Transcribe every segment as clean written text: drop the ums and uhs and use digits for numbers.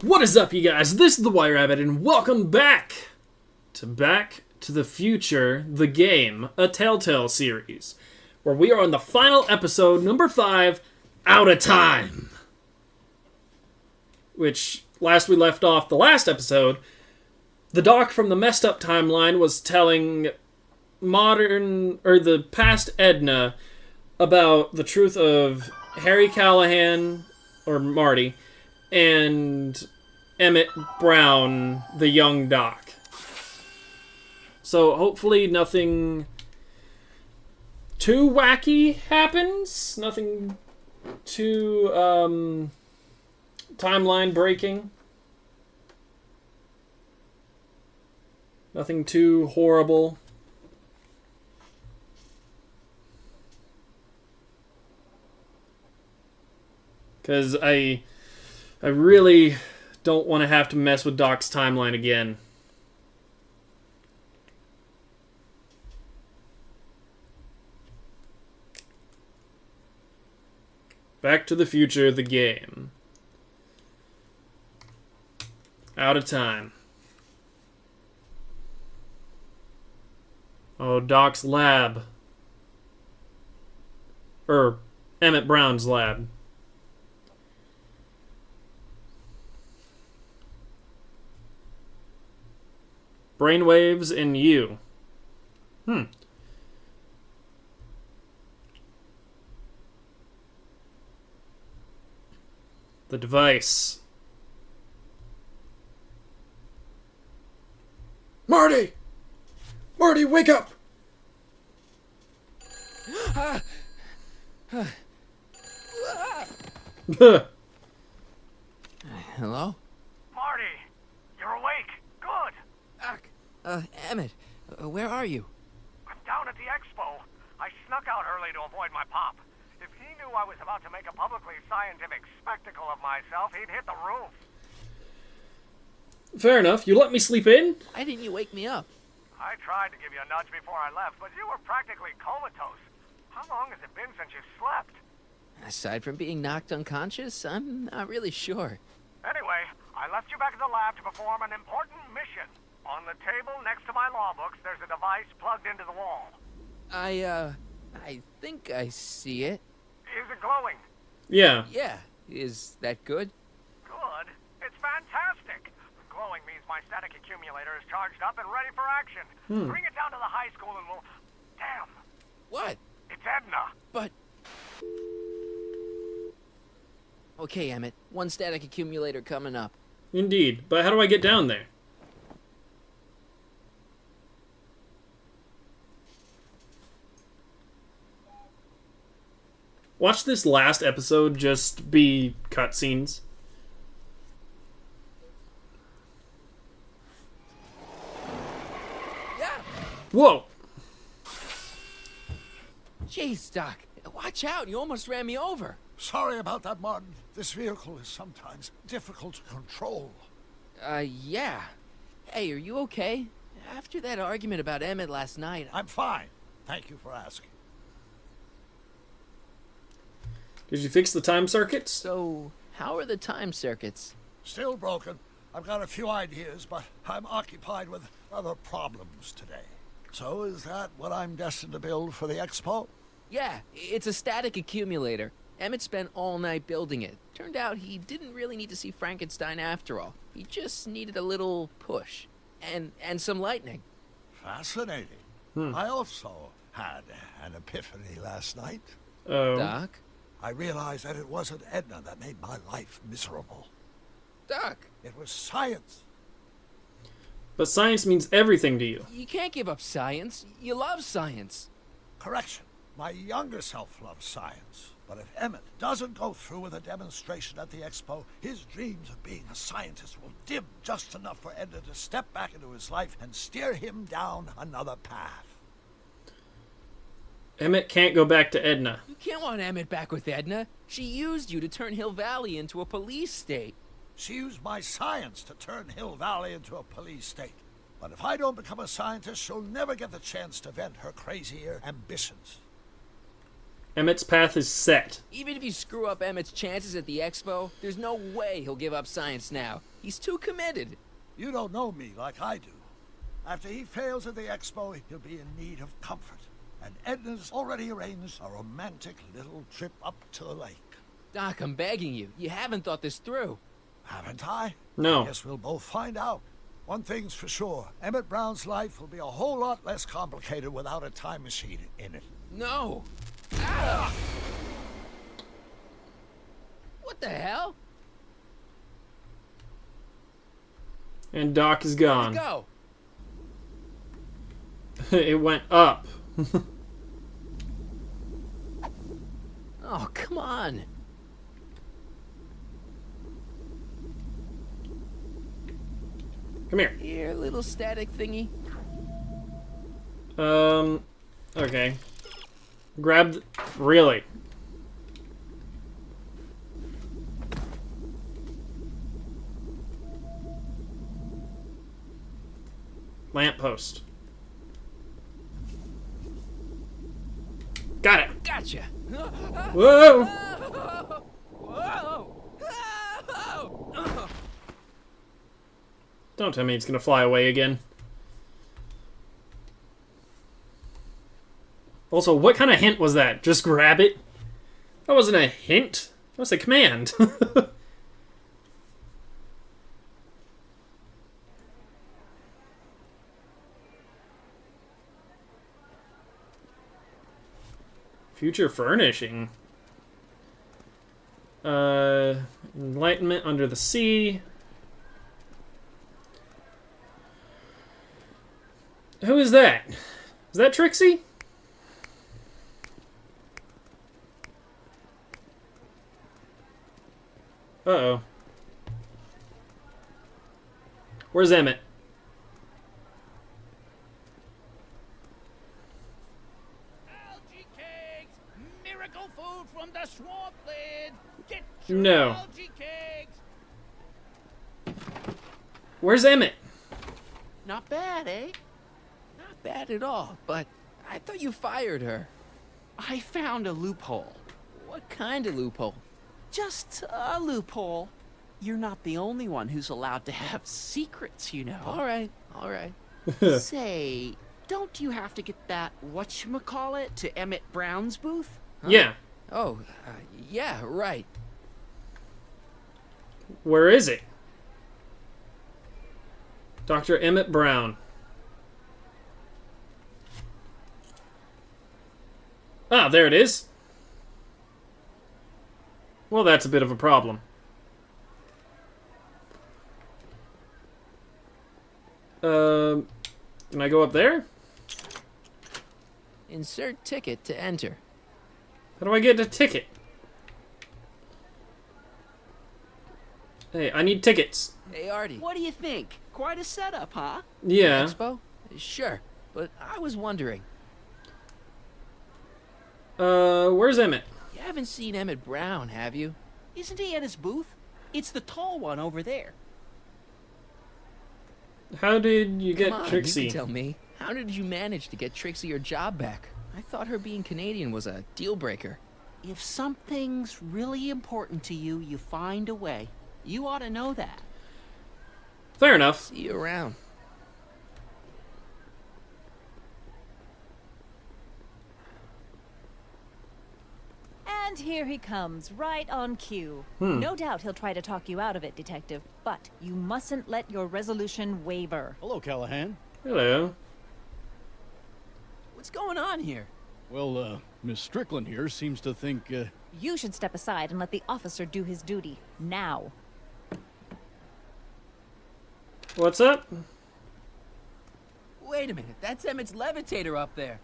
What is up, you guys? This is the White Rabbit, and welcome back to the Future, the game, a TellTale series, where we are on the final episode, number 5, Out of Time. Which, last we left off the last episode, the doc from the messed up timeline was telling the past Edna about the truth of Harry Callahan, or Marty, and Emmett Brown, the young doc. So hopefully nothing too wacky happens. Nothing too timeline breaking. Nothing too horrible. Because I really don't want to have to mess with Doc's timeline again. Back to the Future, the game. Out of Time. Oh, Doc's lab. Emmett Brown's lab. Brainwaves in you. The device. Marty! Marty, wake up! Hello? Marty, you're awake. Good. Emmett, where are you? I'm down at the expo. I snuck out early to avoid my pop. If he knew I was about to make a publicly scientific spectacle of myself, he'd hit the roof. Fair enough. You let me sleep in? Why didn't you wake me up? I tried to give you a nudge before I left, but you were practically comatose. How long has it been since you slept? Aside from being knocked unconscious, I'm not really sure. Anyway, I left you back at the lab to perform an important mission. On the table next to my law books, there's a device plugged into the wall. I think I see it. Is it glowing? Yeah. Yeah, is that good? Good. It's fantastic. Glowing means my static accumulator is charged up and ready for action. Bring it down to the high school and we'll... Damn. What? It's Edna. But... Okay, Emmett, one static accumulator coming up. Indeed. But how do I get down there? Watch this last episode just be cutscenes. Yeah! Whoa! Jeez, Doc, watch out, you almost ran me over. Sorry about that, Martin. This vehicle is sometimes difficult to control. Yeah. Hey, are you okay? After that argument about Emmett last night, I'm fine. Thank you for asking. Did you fix the time circuits? So, how are the time circuits? Still broken. I've got a few ideas, but I'm occupied with other problems today. So is that what I'm destined to build for the expo? Yeah, it's a static accumulator. Emmett spent all night building it. Turned out he didn't really need to see Frankenstein after all. He just needed a little push. And some lightning. Fascinating. I also had an epiphany last night. Oh. Doc? I realized that it wasn't Edna that made my life miserable. Doc! It was science. But science means everything to you. You can't give up science. You love science. Correction. My younger self loves science. But if Emmett doesn't go through with a demonstration at the expo, his dreams of being a scientist will dim just enough for Edna to step back into his life and steer him down another path. Emmett can't go back to Edna. You can't want Emmett back with Edna. She used you to turn Hill Valley into a police state. She used my science to turn Hill Valley into a police state. But if I don't become a scientist, she'll never get the chance to vent her crazy ambitions. Emmett's path is set. Even if you screw up Emmett's chances at the expo, there's no way he'll give up science now. He's too committed. You don't know me like I do. After he fails at the expo, he'll be in need of comfort. And Edna's already arranged a romantic little trip up to the lake. Doc, I'm begging you. You haven't thought this through. Haven't I? No. Guess we'll both find out. One thing's for sure. Emmett Brown's life will be a whole lot less complicated without a time machine in it. No. Ah! What the hell? And Doc is gone. Go. It went up. Oh, come on. Come here. Here, little static thingy. Okay. Really? Lamppost. Got it. Gotcha. Whoa! Whoa! Don't tell me it's gonna fly away again. Also, what kind of hint was that? Just grab it? That wasn't a hint. That was a command. Future furnishing. Enlightenment under the sea. Who is that? Is that Trixie? Uh-oh. Where's Emmett? Algae cakes! Miracle food from the swampland! Get No. algae cakes! Where's Emmett? Not bad, eh? Not bad at all, but I thought you fired her. I found a loophole. What kind of loophole? Just a loophole. You're not the only one who's allowed to have secrets, you know. All right, all right. Say, don't you have to get that whatchamacallit to Emmett Brown's booth? Yeah. Oh, yeah, right. Where is it? Dr. Emmett Brown. Ah, there it is. Well, that's a bit of a problem. Can I go up there? Insert ticket to enter. How do I get a ticket? Hey, I need tickets. Hey, Artie. What do you think? Quite a setup, huh? Yeah. Expo? Sure, but I was wondering. Where's Emmett? You haven't seen Emmett Brown, have you? Isn't he at his booth? It's the tall one over there. How did you get Come on, Trixie? you can tell me. How did you manage to get Trixie her job back? I thought her being Canadian was a deal breaker. If something's really important to you, you find a way. You ought to know that. Fair enough. See you around. And here he comes, right on cue. No doubt he'll try to talk you out of it, Detective, but you mustn't let your resolution waver. Hello, Callahan. Hello. What's going on here? Well, Miss Strickland here seems to think, You should step aside and let the officer do his duty. Now. What's up? Wait a minute, that's Emmett's levitator up there.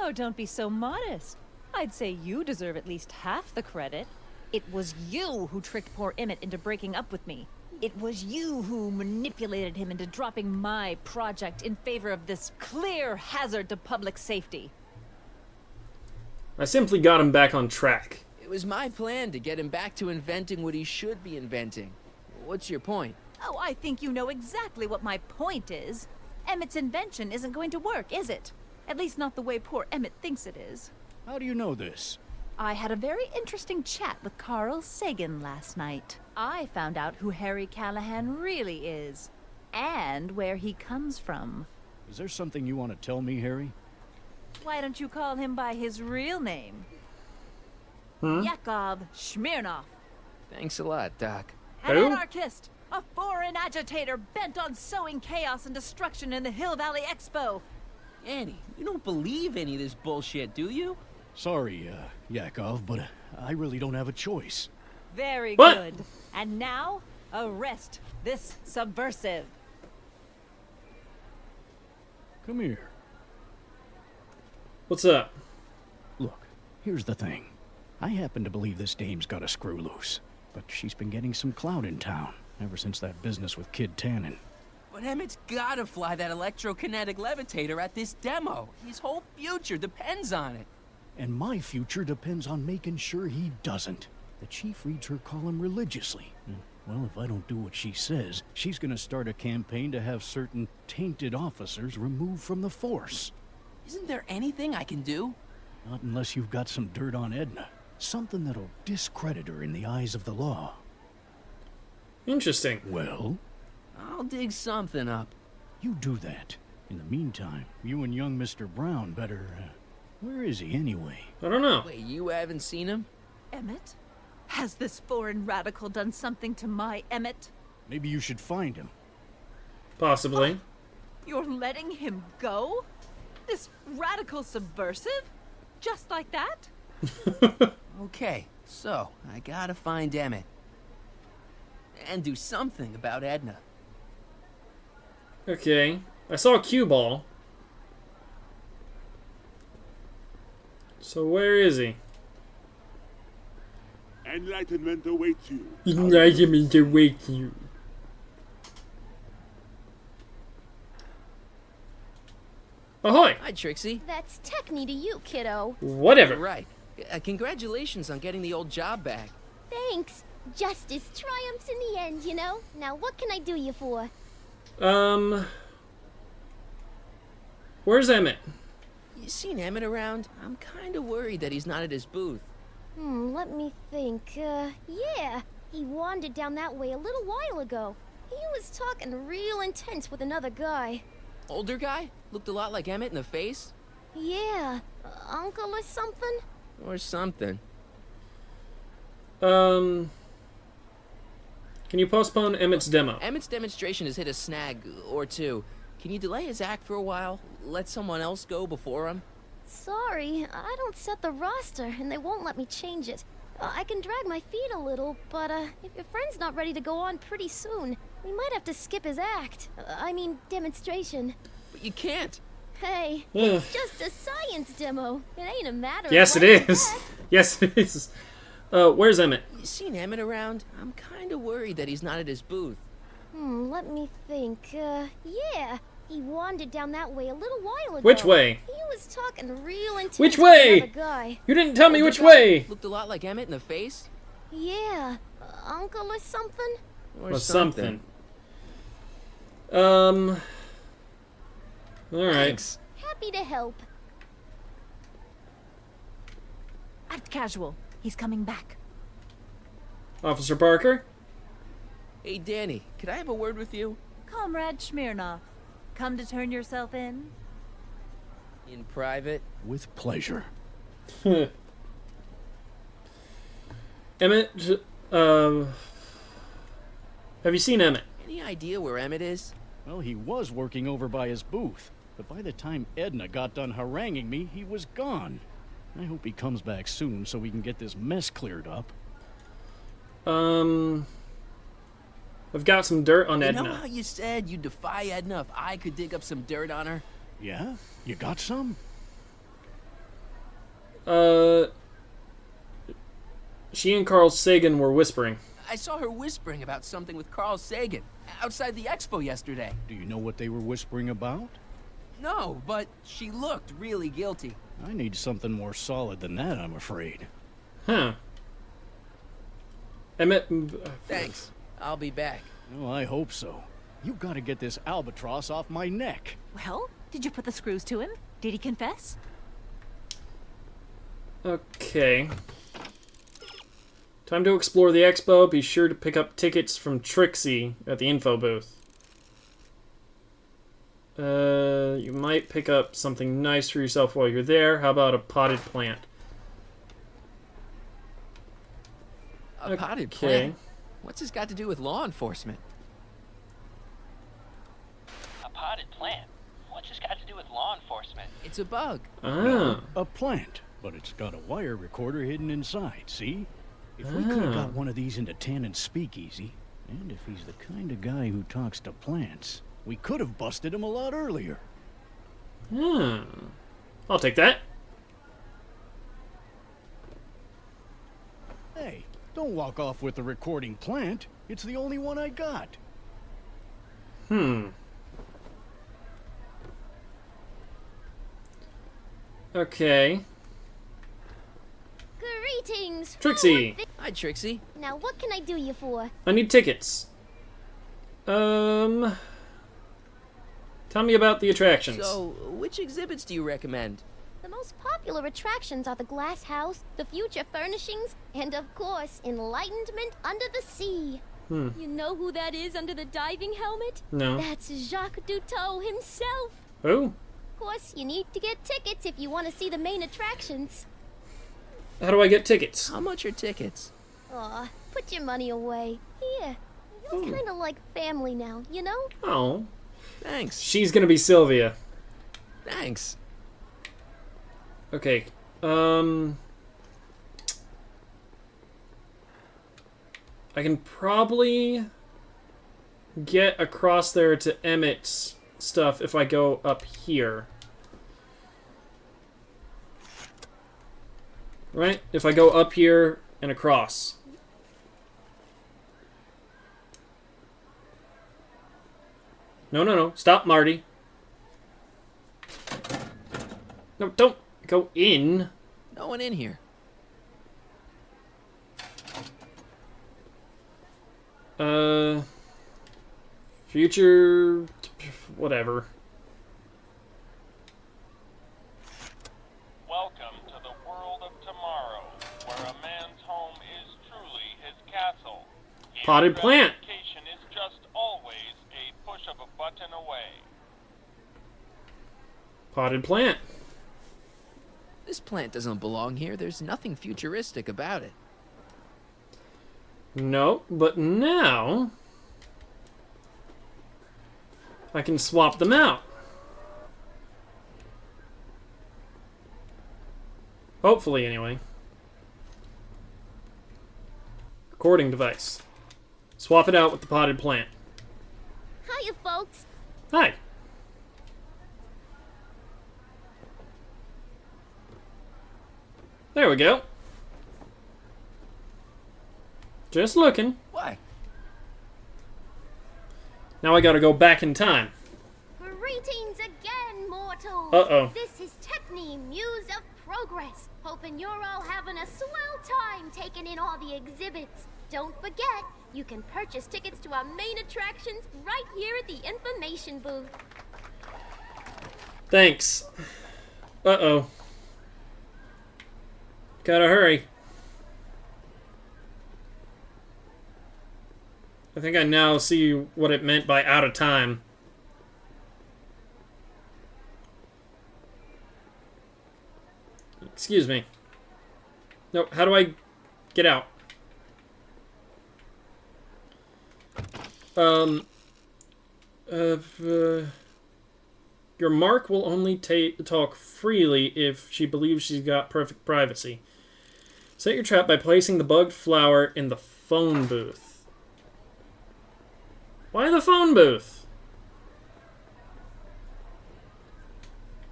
Oh, don't be so modest. I'd say you deserve at least half the credit. It was you who tricked poor Emmett into breaking up with me. It was you who manipulated him into dropping my project in favor of this clear hazard to public safety. I simply got him back on track. It was my plan to get him back to inventing what he should be inventing. What's your point? Oh, I think you know exactly what my point is. Emmett's invention isn't going to work, is it? At least not the way poor Emmett thinks it is. How do you know this? I had a very interesting chat with Carl Sagan last night. I found out who Harry Callahan really is, and where he comes from. Is there something you want to tell me, Harry? Why don't you call him by his real name? Yakov Smirnov. Thanks a lot, Doc. An Who? anarchist, a foreign agitator bent on sowing chaos and destruction in the Hill Valley Expo. Annie, you don't believe any of this bullshit, do you? Sorry, Yakov, but I really don't have a choice. Very What? good. And now, arrest this subversive. Come here. What's up? Look, here's the thing. I happen to believe this dame's got a screw loose, but she's been getting some clout in town ever since that business with Kid Tannen. But Emmett's gotta fly that electrokinetic levitator at this demo. His whole future depends on it. And my future depends on making sure he doesn't. The chief reads her column religiously. Well, if I don't do what she says, she's gonna start a campaign to have certain tainted officers removed from the force. Isn't there anything I can do? Not unless you've got some dirt on Edna. Something that'll discredit her in the eyes of the law. Interesting. Well, I'll dig something up. you do that. In the meantime, you and young Mr. Brown better, where is he anyway? I don't know. Wait, you haven't seen him? Emmett? Has this foreign radical done something to my Emmett? Maybe you should find him. Possibly. You're letting him go? This radical subversive? Just like that? Okay, so I gotta find Emmett. And do something about Edna. Okay. I saw a cue ball. So where is he? Enlightenment awaits you. Enlightenment awaits you. Ahoy! Hi, Trixie. That's techni to you, kiddo. Whatever. Right. Congratulations on getting the old job back. Thanks. Justice triumphs in the end, you know? Now what can I do you for? Where's Emmett? You seen Emmett around? I'm kinda worried that he's not at his booth. Let me think. Yeah. He wandered down that way a little while ago. He was talking real intense with another guy. Older guy? Looked a lot like Emmett in the face? Yeah. Uncle or something? Or something. Can you postpone Emmett's demo? Emmett's demonstration has hit a snag or two. Can you delay his act for a while? Let someone else go before him? Sorry, I don't set the roster, and they won't let me change it. I can drag my feet a little, but if your friend's not ready to go on pretty soon, we might have to skip his act. I mean, demonstration. But you can't. Hey, Ugh. it's just a science demo. It ain't a matter Yes, of it life and is. death. Yes, it is. Where's Emmett? You seen Emmett around? I'm kinda worried that he's not at his booth. Let me think. Yeah. He wandered down that way a little while ago. Which way? He was talking real intense Which with way? another guy. You didn't tell me Older which guy? way. Looked a lot like Emmett in the face? Yeah. Uncle or something? Or something. All right. Thanks. Happy to help. Act casual. He's coming back. Officer Parker. Hey, Danny, could I have a word with you? Comrade Smirnov, come to turn yourself in? In private? With pleasure. Emmett. Have you seen Emmett? Any idea where Emmett is? Well, he was working over by his booth, but by the time Edna got done haranguing me, he was gone. I hope he comes back soon so we can get this mess cleared up. I've got some dirt on You Edna. know how you said you'd defy Edna if I could dig up some dirt on her? Yeah? You got some? She and Carl Sagan were whispering. I saw her whispering about something with Carl Sagan outside the expo yesterday. Do you know what they were whispering about? No, but she looked really guilty. I need something more solid than that, I'm afraid. Huh. Emmett. Thanks. I'll be back. Oh, I hope so. You gotta get this albatross off my neck. Well, did you put the screws to him? Did he confess? Okay. Time to explore the expo. Be sure to pick up tickets from Trixie at the info booth. You might pick up something nice for yourself while you're there. How about a potted plant? A potted plant? What's this got to do with law enforcement? A potted plant? What's this got to do with law enforcement? It's a bug. Ah. A plant, but it's got a wire recorder hidden inside, see? If we could have got one of these into Tannen's speakeasy, and if he's the kind of guy who talks to plants, we could have busted him a lot earlier. I'll take that. Hey, don't walk off with the recording plant. It's the only one I got. Okay. Greetings, Trixie. Hi, Trixie. Now, what can I do you for? I need tickets. Tell me about the attractions. So, which exhibits do you recommend? The most popular attractions are the Glass House, the Future Furnishings, and of course, Enlightenment Under the Sea. You know who that is under the diving helmet? No. That's Jacques Duteau himself. Oh? Of course, you need to get tickets if you want to see the main attractions. How do I get tickets? How much are tickets? Aw, put your money away. Here. It's kind of like family now, you know? Oh. Thanks. She's gonna be Sylvia. Thanks. Okay. I can probably get across there to Emmett's stuff if I go up here. Right? If I go up here and across. No, no, no. Stop, Marty. No, don't go in. No one in here. Future... whatever. Welcome to the world of tomorrow, where a man's home is truly his castle. Here, Potted plant. gratification is just always a push of a button away. Potted plant. This plant doesn't belong here. There's nothing futuristic about it. No, but now... I can swap them out. Hopefully, anyway. Recording device. Swap it out with the potted plant. Hiya, folks. Hi. There we go. Just looking. What? Now I gotta go back in time. Greetings again, mortals. Uh-oh. This is Techne, Muse of Progress. Hoping you're all having a swell time taking in all the exhibits. Don't forget, you can purchase tickets to our main attractions right here at the information booth. Thanks. Uh-oh. Gotta hurry. I think I now see what it meant by out of time. Excuse me. No, how do I get out? Your mark will only talk freely if she believes she's got perfect privacy. Set your trap by placing the bugged flower in the phone booth. Why the phone booth?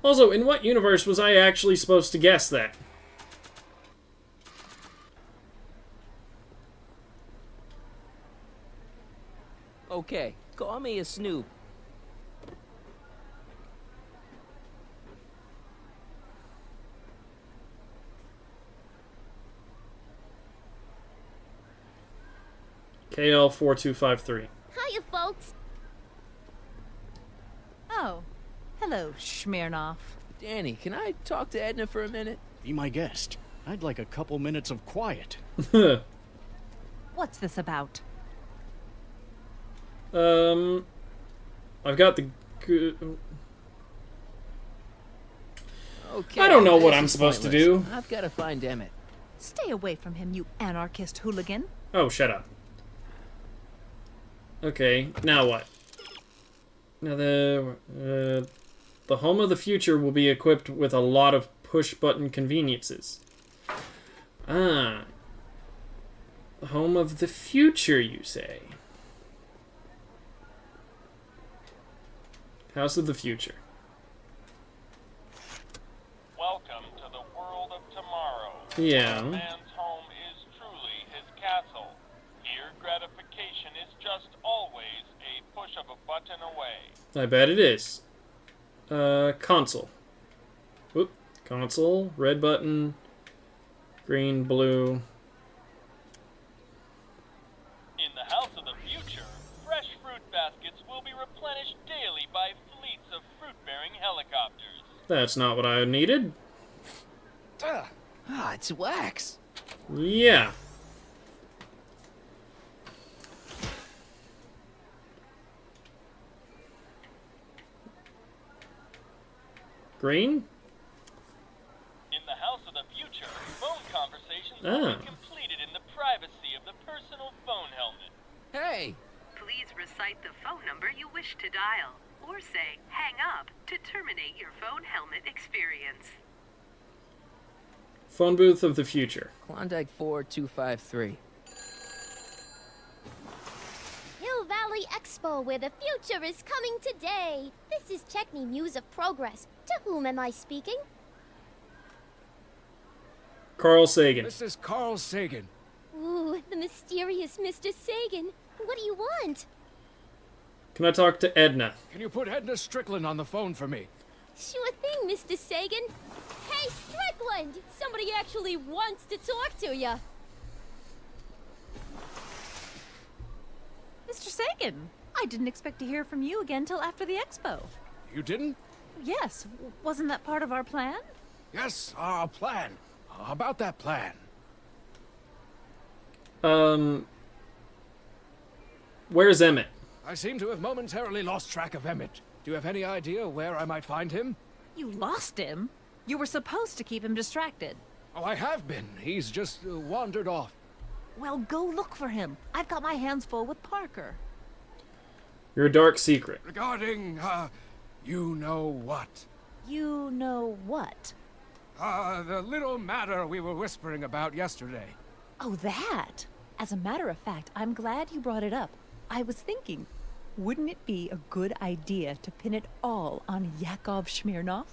Also, in what universe was I actually supposed to guess that? Okay, call me a snoop. KL4253. Hiya, folks. Oh, hello, Smirnoff. Danny, can I talk to Edna for a minute? Be my guest. I'd like a couple minutes of quiet. What's this about? I've got the good... Okay, I don't know what this I'm is supposed to pointless. do. I've got to find Emmett. Stay away from him, you anarchist hooligan. Oh, shut up. Okay, now what? Now the home of the future will be equipped with a lot of push-button conveniences. Ah. The home of the future, you say? House of the future. Welcome to the world of tomorrow. Yeah. A man's home is truly his castle. Here, gratification is just always a push of a button away. I bet it is. Console. Whoop. Console. Red button. Green, blue. In the house of the future, fresh fruit baskets will be replenished daily by fleets of fruit-bearing helicopters. That's not what I needed. Ah, it's wax. Yeah. Green? In the house of the future, phone conversations will Ah. be completed in the privacy of the personal phone helmet. Hey, Please recite the phone number you wish to dial, or say hang up to terminate your phone helmet experience. Phone booth of the future. Klondike 4253. Hill Valley Expo, where the future is coming today. This is Checkney Muse of Progress. To whom am I speaking? Carl Sagan. This is Carl Sagan. Ooh, the mysterious Mr. Sagan. What do you want? Can I talk to Edna? Can you put Edna Strickland on the phone for me? Sure thing, Mr. Sagan. Hey, Strickland! Somebody actually wants to talk to ya. Mr. Sagan, I didn't expect to hear from you again till after the expo. You didn't? Yes, wasn't that part of our plan? Yes, our plan. About that plan. Where's Emmett? I seem to have momentarily lost track of Emmett. Do you have any idea where I might find him? You lost him? You were supposed to keep him distracted. Oh, I have been. He's just wandered off. Well, go look for him. I've got my hands full with Parker. Your dark secret. Regarding, you know what? You know what? The little matter we were whispering about yesterday. Oh, that! As a matter of fact, I'm glad you brought it up. I was thinking, wouldn't it be a good idea to pin it all on Yakov Smirnov?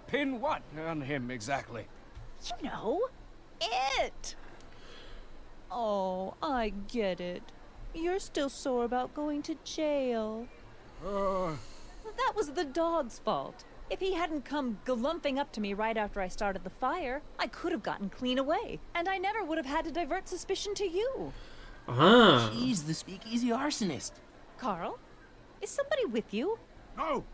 Pin what on him exactly? You know, it! Oh, I get it. You're still sore about going to jail. That was the dog's fault. If he hadn't come glumping up to me right after I started the fire, I could have gotten clean away, and I never would have had to divert suspicion to you. Ah. She's the speakeasy arsonist. Carl, is somebody with you? No,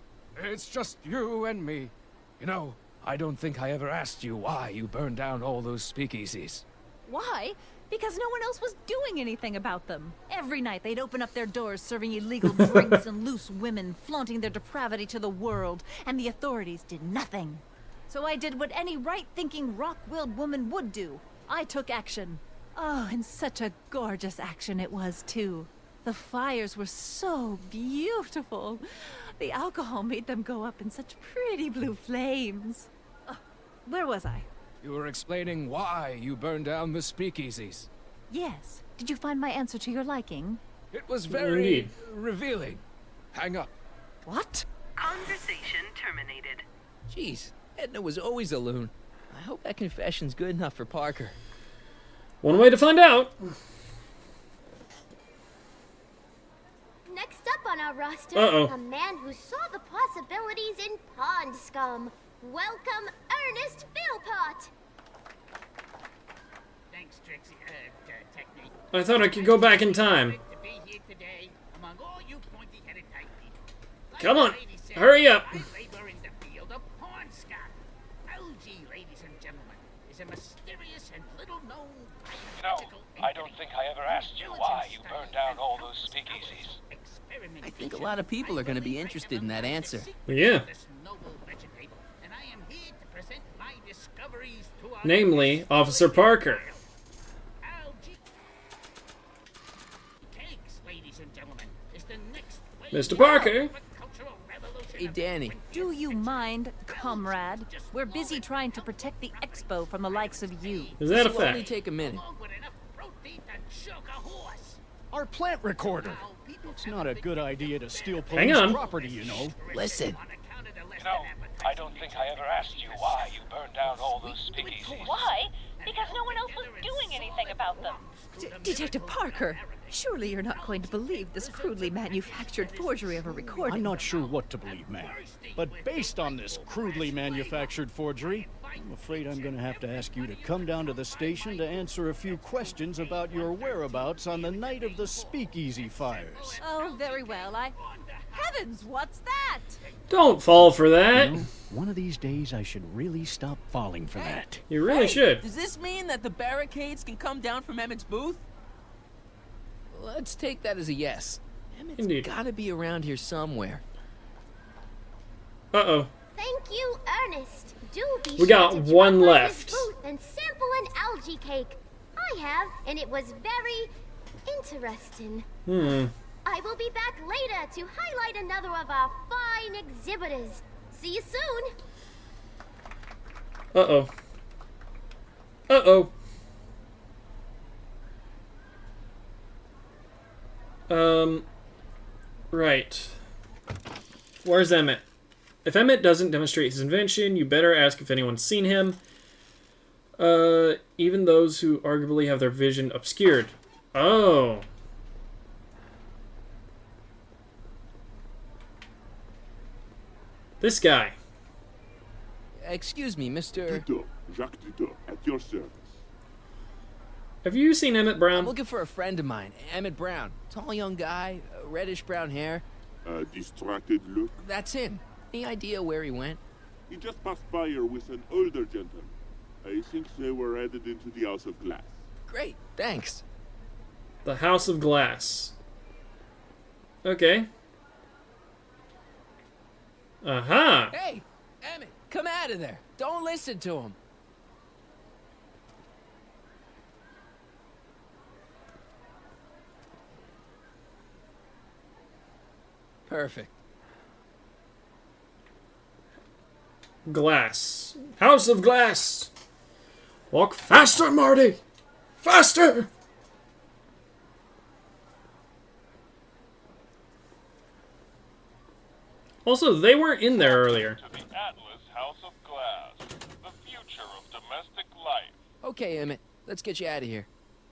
it's just you and me. You know, I don't think I ever asked you why you burned down all those speakeasies. Why? Because no one else was doing anything about them. Every night they'd open up their doors serving illegal drinks and loose women, flaunting their depravity to the world, and the authorities did nothing. So I did what any right-thinking, rock-willed woman would do. I took action. Oh, and such a gorgeous action it was, too. The fires were so beautiful. The alcohol made them go up in such pretty blue flames. Where was I? You were explaining why you burned down the speakeasies. Yes. Did you find my answer to your liking? It was very revealing. Hang up. What? Conversation terminated. Jeez, Edna was always a loon. I hope that confession's good enough for Parker. One way to find out. Next up on our roster, Uh-oh. a man who saw the possibilities in pond scum. Welcome, Ernest Philpott. Thanks, Trixie. Technique. I thought I could go back in time. To be here today among all you pointy-headed type people. Like Come the on, lady said, hurry up. I labor in the field I don't think I ever asked you why you burned down all those speakeasies. I think a lot of people are going to be interested in that answer. Yeah. And I am here to present my discoveries to our Namely, Officer Parker. cakes, ladies and gentlemen, is the next Mr. Parker. Hey, Danny. Do you mind, comrade? We're busy trying to protect the expo from the likes of you. Is that a This will only fact? take a minute. Our plant recorder. It's not a good idea to steal Hang police on. property, you know. Listen. You know, I don't think I ever asked you why you burned down all those speakeasies. Why? Because no one else was doing anything about them. Detective Parker, surely you're not going to believe this crudely manufactured forgery of a recording. I'm not sure what to believe, ma'am. But based on this crudely manufactured forgery, I'm afraid I'm going to have to ask you to come down to the station to answer a few questions about your whereabouts on the night of the speakeasy fires. Oh, very well. Heavens, what's that? Don't fall for that. You know, one of these days I should really stop falling for that. You really Hey, should. Does this mean that the barricades can come down from Emmett's booth? Let's take that as a yes. Emmett's Indeed. gotta be around here somewhere. Uh-oh. Thank you, Ernest. Do be We sure got to one drop by left. this booth and sample an algae cake. I have, and it was very interesting. I will be back later to highlight another of our fine exhibitors. See you soon. Uh-oh. Uh-oh. Right. Where's Emmett? If Emmett doesn't demonstrate his invention, you better ask if anyone's seen him. Even those who arguably have their vision obscured. Oh. This guy. Excuse me, Mr. Tito, Jacques Tito, at your service. Have you seen Emmett I'm Brown? looking for a friend of mine, Emmett Brown. Tall young guy, reddish brown hair. A distracted look. That's him. Any idea where he went? He just passed by here with an older gentleman. I think they were headed into the House of Glass. Great, thanks. The House of Glass. Okay. Aha! Hey, Emmett, come out of there. Don't listen to him. Perfect. Glass. House of Glass! Walk faster, Marty! Faster! Also, they weren't in there earlier. To the Atlas House of Glass, the future of domestic life. Okay, Emmett, let's get you out of here.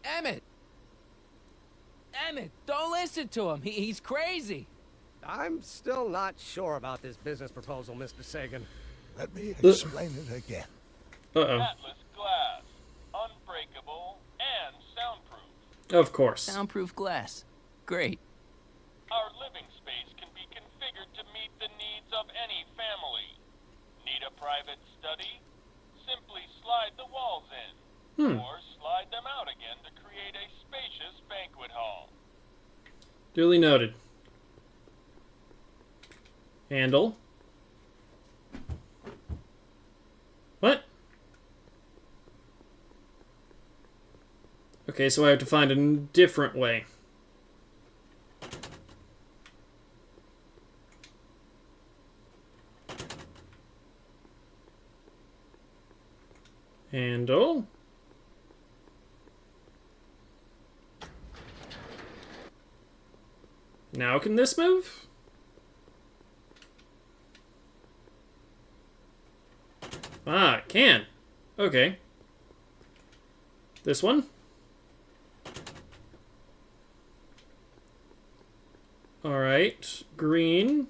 Emmett! Emmett, don't listen to him. He's crazy. I'm still not sure about this business proposal, Mr. Sagan. Let me explain it again. Uh-oh. Atlas Glass, unbreakable and soundproof. Of course. Soundproof glass. Great. Our living space can be configured to meet the needs of any family. Need a private study? Simply slide the walls in. Or slide them out again to create a spacious banquet hall. Duly noted. Handle. What? Okay, so I have to find a different way. Handle. Now can this move? Ah, it can. Okay. This one? Alright. Green.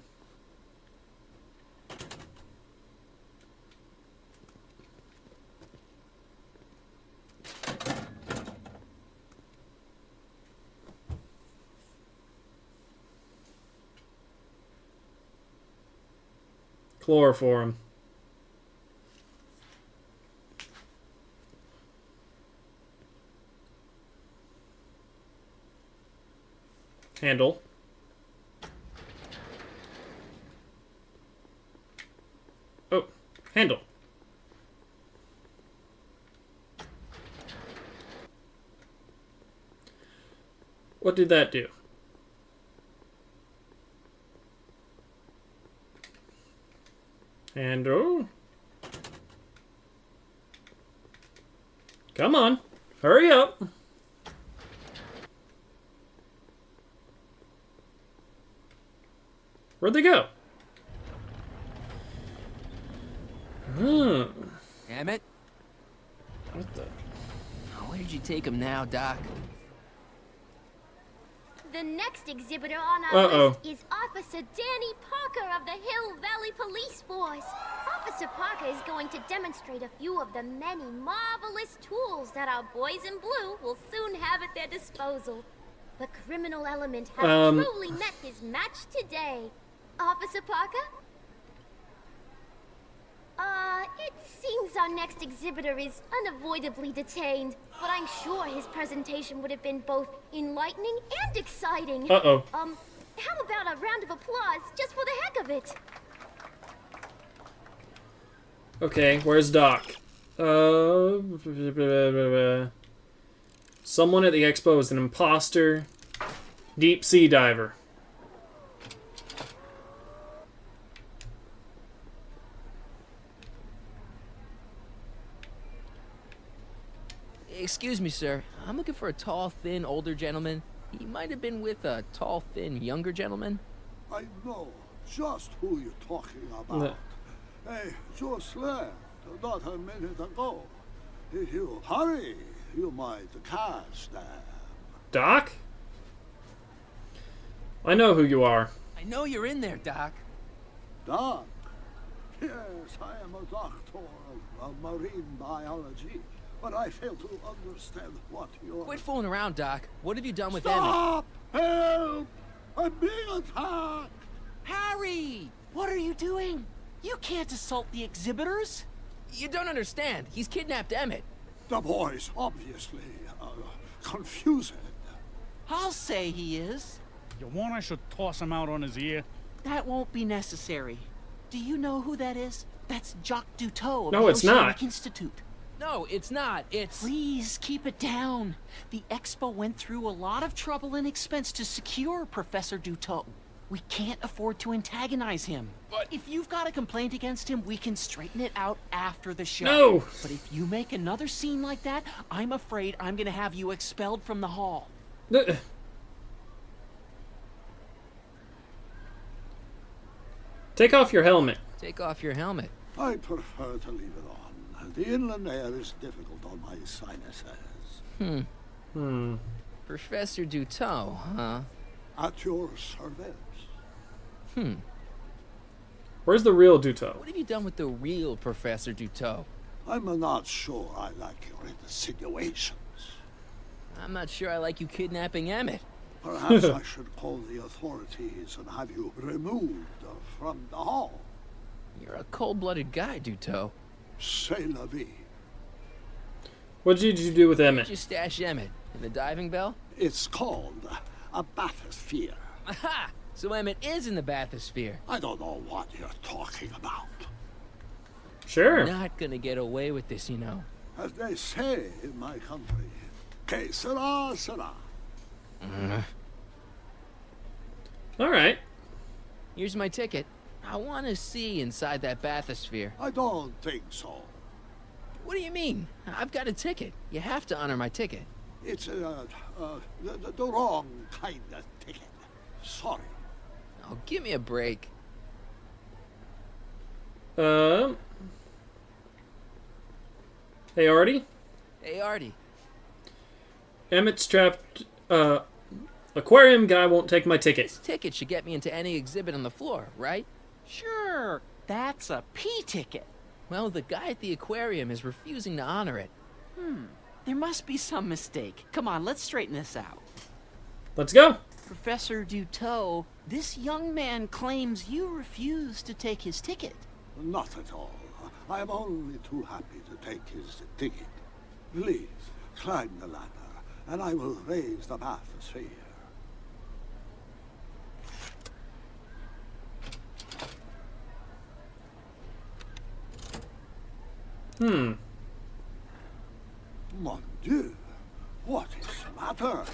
Chloroform. Handle. Oh, handle. What did that do? Handle. Come on. Hurry up. Where'd they go? Emmett? What the? Where'd you take him now, Doc? The next exhibitor on our list is Officer Danny Parker of the Hill Valley Police Force. Officer Parker is going to demonstrate a few of the many marvelous tools that our boys in blue will soon have at their disposal. The criminal element has truly met his match today. Officer Parker? It seems our next exhibitor is unavoidably detained, but I'm sure his presentation would have been both enlightening and exciting. How about a round of applause just for the heck of it? Okay, where's Doc? Someone at the expo is an imposter. Deep sea diver. Excuse me, sir. I'm looking for a tall, thin, older gentleman. He might have been with a tall, thin, younger gentleman. I know just who you're talking about. Hey, just left not a minute ago. If you hurry, you might catch them. Doc? I know who you are. I know you're in there, Doc. Doc? Yes, I am a doctor of marine biology, but I fail to understand what you're... Quit fooling around, Doc. What have you done with Stop! Emmett? Help! I'm being attacked! Harry! What are you doing? You can't assault the exhibitors. You don't understand. He's kidnapped Emmett. The boy's obviously confused. I'll say he is. You want I should toss him out on his ear? That won't be necessary. Do you know who that is? That's Jacques Duteau of No, the it's not. Oceanic Institute. No, it's not. It's... Please keep it down. The Expo went through a lot of trouble and expense to secure Professor Duteau. We can't afford to antagonize him. But if you've got a complaint against him, we can straighten it out after the show. No! But if you make another scene like that, I'm afraid I'm gonna have you expelled from the hall. Take off your helmet. Take off your helmet. I prefer to leave it on. The inland air is difficult on my sinuses. Professor Duteau, huh? At your service. Where's the real Duteau? What have you done with the real Professor Duteau? I'm not sure I like your insinuations. I'm not sure I like you kidnapping Emmett. Perhaps I should call the authorities and have you removed from the hall. You're a cold-blooded guy, Duteau. C'est la vie. What did you do with Where'd Emmett? you stash Emmett? In the diving bell? It's called a bathysphere. Aha! So Emmett is in the bathysphere. I don't know what you're talking about. Sure. You're not gonna get away with this, you know. As they say in my country, que sera, sera. All right. Here's my ticket. I want to see inside that bathysphere. I don't think so. What do you mean? I've got a ticket. You have to honor my ticket. It's the wrong kind of ticket. Sorry. Oh, give me a break. Hey, Artie? Hey, Artie. Emmett's trapped. Aquarium guy won't take my ticket. This ticket should get me into any exhibit on the floor, right? Sure, that's a P-ticket. Well, the guy at the aquarium is refusing to honor it. There must be some mistake. Come on, let's straighten this out. Let's go. Professor Duteau, this young man claims you refused to take his ticket. Not at all. I am only too happy to take his ticket. Please, climb the ladder, and I will raise the bathysphere. Hmm. Mon Dieu, what is the matter?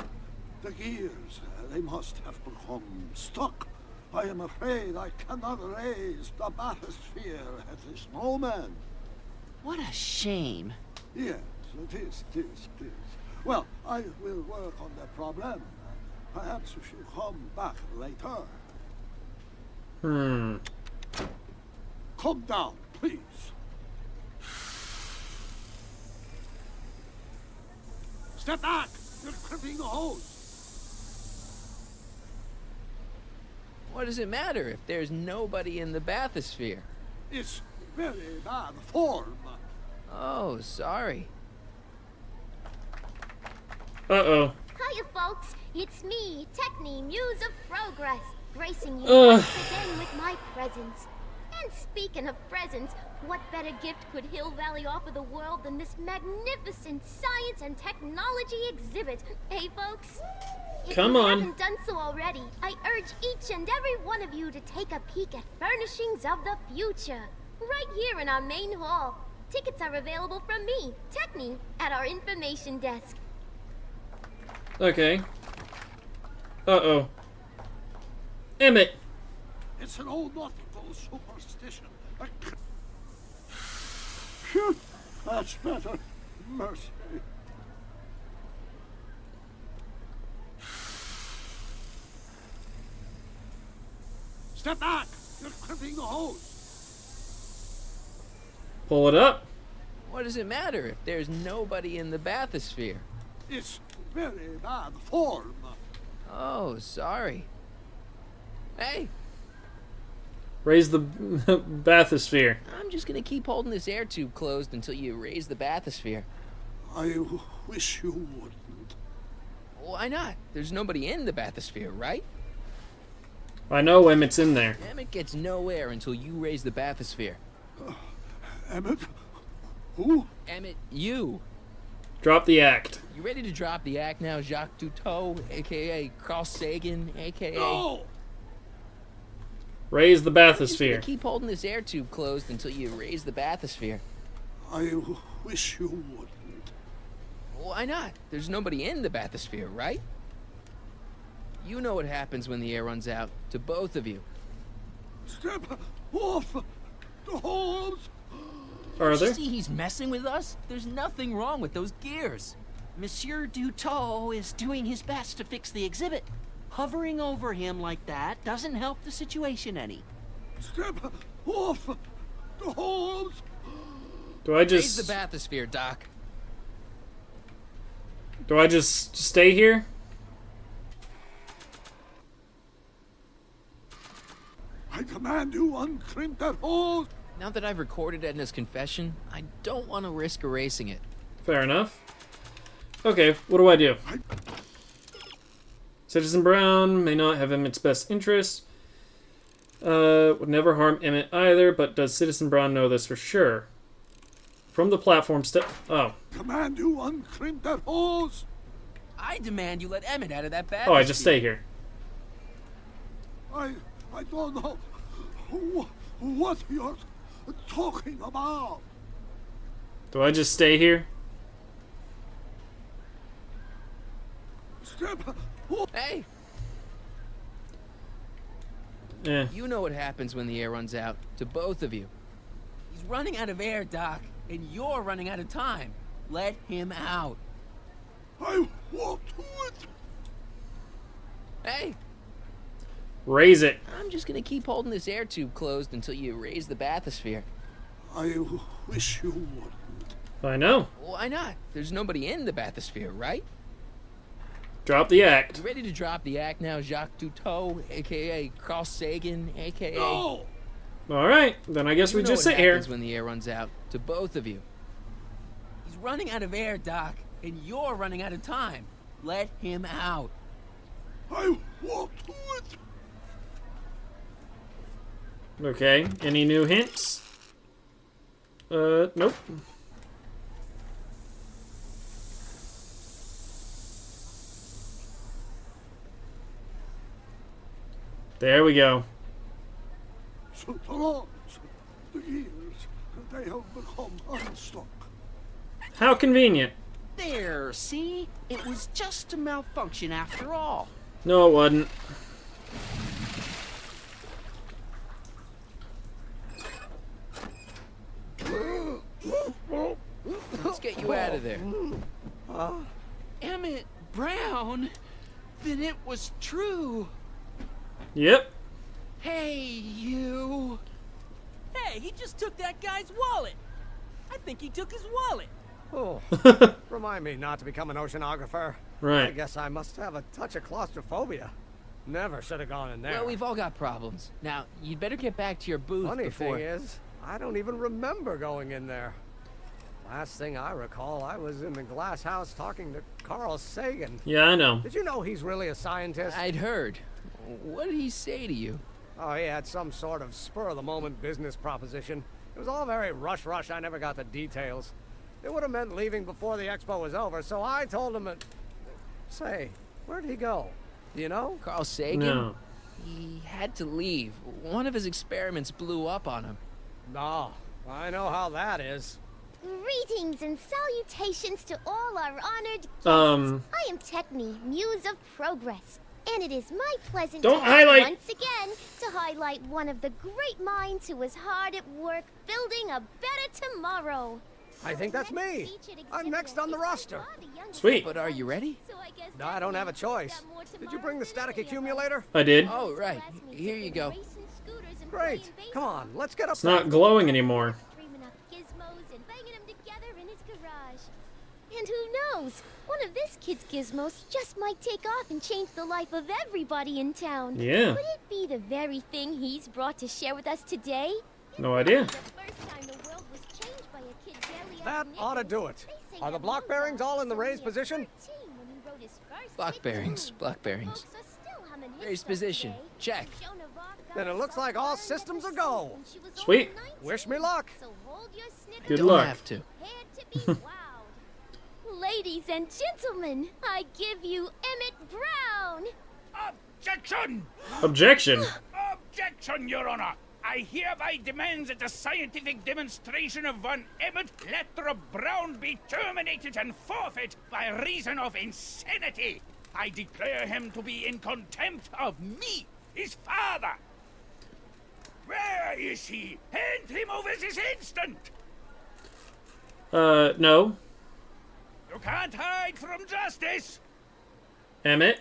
The gears, they must have become stuck. I am afraid I cannot raise the bathysphere at this moment. What a shame. Yes, it is. Well, I will work on the problem. Perhaps if you come back later. Hmm. Come down, please. Step back! You're tripping the hose. What does it matter if there's nobody in the bathysphere? It's very bad form. Oh, sorry. Uh-oh. Hiya, folks. It's me, Techni, Muse of Progress, gracing you Ugh. once again with my presence. And speaking of presents, what better gift could Hill Valley offer the world than this magnificent science and technology exhibit? Hey, folks? If Come you on. haven't done so already, I urge each and every one of you to take a peek at Furnishings of the Future, right here in our main hall. Tickets are available from me, Techni, at our information desk. Okay. Uh-oh. Emmett! It's an old nautical superstition. Phew, that's better. Mercy. Step back! You're clipping the hose. Pull it up. What does it matter if there's nobody in the bathysphere? It's very bad form. Oh, sorry. Hey, Raise the bathysphere. I'm just gonna keep holding this air tube closed until you raise the bathysphere. I wish you wouldn't. Why not? There's nobody in the bathysphere, right? I know Emmett's in there. Emmett gets no air until you raise the bathysphere. Emmett? Who? Emmett, you. Drop the act. You ready to drop the act now, Jacques Duteau, aka Carl Sagan, aka... No! Raise the I'm just gonna bathysphere. keep holding this air tube closed until you raise the bathysphere. I wish you wouldn't. Why not? There's nobody in the bathysphere, right? You know what happens when the air runs out, to both of you. Step off the hose! Are there? See, he's messing with us? There's nothing wrong with those gears. Monsieur Duteau is doing his best to fix the exhibit. Hovering over him like that doesn't help the situation any. Step off the hose! Do I Raise just... the bathysphere, Doc. Do I just stay here? I command you uncrimp that hose! Now that I've recorded Edna's confession, I don't want to risk erasing it. Fair enough. Okay, what do I do? Citizen Brown may not have Emmett's best interest. Would never harm Emmett either, but does Citizen Brown know this for sure? From the platform step... Oh. Command you uncrimp that hose! I demand you let Emmett out of that bathysphere. Oh, I just stay here. I don't know what you're talking about. Do I just stay here? Step Hey! Eh. You know what happens when the air runs out, to both of you. He's running out of air, Doc, and you're running out of time. Let him out. I won't do it. Hey! Raise it. I'm just gonna keep holding this air tube closed until you raise the bathysphere. I wish you wouldn't. I know. Why not? There's nobody in the bathysphere, right? Drop the act. You ready to drop the act now, Jacques Duteau, aka Carl Sagan, aka... No! Alright, then I guess You we know just what sit here. happens when the air runs out, to both of you. He's running out of air, Doc, and you're running out of time. Let him out. I won't do it. Okay, any new hints? Nope. There we go. So the gears, They have become unstuck. How convenient. There, see? It was just a malfunction after all. No, it wasn't. Let's get you out of there. Emmett Brown? Then it was true. Yep. Hey, you. Hey, he just took that guy's wallet. I think he took his wallet. Oh, remind me not to become an oceanographer. Right. I guess I must have a touch of claustrophobia. Never should have gone in there. Well, we've all got problems. Now, you'd better get back to your booth Funny before... thing is, I don't even remember going in there. Last thing I recall, I was in the glass house talking to Carl Sagan. Yeah, I know. Did you know he's really a scientist? I'd heard. What did he say to you? Oh, he had some sort of spur-of-the-moment business proposition. It was all very rush. I never got the details. It would have meant leaving before the expo was over, so I told him that... Say, where'd he go? Do you know? Carl Sagan? No. He had to leave. One of his experiments blew up on him. No, I know how that is. Greetings and salutations to all our honored guests. I am Techne, Muse of Progress, and it is my pleasant Don't task highlight. once again to highlight one of the great minds who was hard at work building a better tomorrow. I think that's me. I'm next on the roster. Sweet. But are you ready? No, I don't have a choice. Did you bring the static accumulator? I did. Oh, right. Here you go. Great. Come on, let's get up It's not glowing anymore. Dreaming up gizmos and banging them together in his garage. And who knows? One of this kid's gizmos just might take off and change the life of everybody in town. Yeah. Would it be the very thing he's brought to share with us today? No idea. The first time the world was changed by a kid barely That out of ought to do it. Are the block bearings all in the raised position? Block bearings. Block bearings. Raised position. Check. Then it looks like all systems are go. Sweet. Wish me luck. Good Don't luck. have to. Ladies and gentlemen, I give you Emmett Brown. Objection! Objection. Objection, Your Honor! I hereby demand that the scientific demonstration of one Emmett Lathrop Brown be terminated and forfeit by reason of insanity. I declare him to be in contempt of me, his father. Where is he? Hand him over this instant! No. You can't hide from justice! Emmett.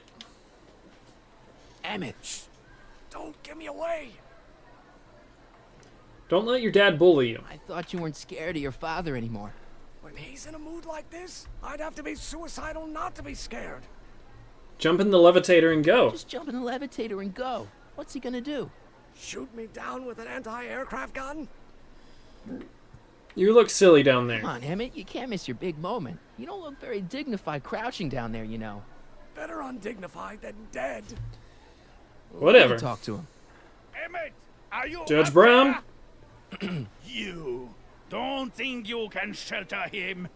Emmett. Don't give me away. Don't let your dad bully you. I thought you weren't scared of your father anymore. When he's in a mood like this, I'd have to be suicidal not to be scared. Jump in the levitator and go. Just jump in the levitator and go. What's he gonna do? Shoot me down with an anti-aircraft gun? You look silly down there. Come on, Emmett. You can't miss your big moment. You don't look very dignified crouching down there, you know. Better undignified than dead. Whatever. Let me talk to him. Emmett, are you Judge up Brown? there? You don't think you can shelter him?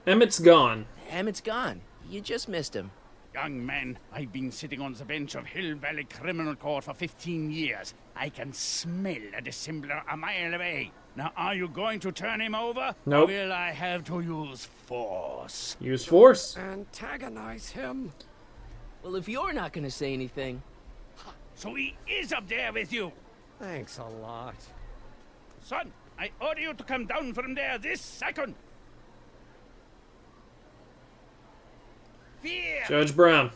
Emmett's gone. Emmett's gone. You just missed him. Young man, I've been sitting on the bench of Hill Valley Criminal Court for 15 years. I can smell a dissembler a mile away. Now, are you going to turn him over? Nope. Or will I have to use force? Use force. Antagonize him. Well, if you're not gonna say anything... So he is up there with you? Thanks a lot. Son, I order you to come down from there this second. Fear! Judge Brown.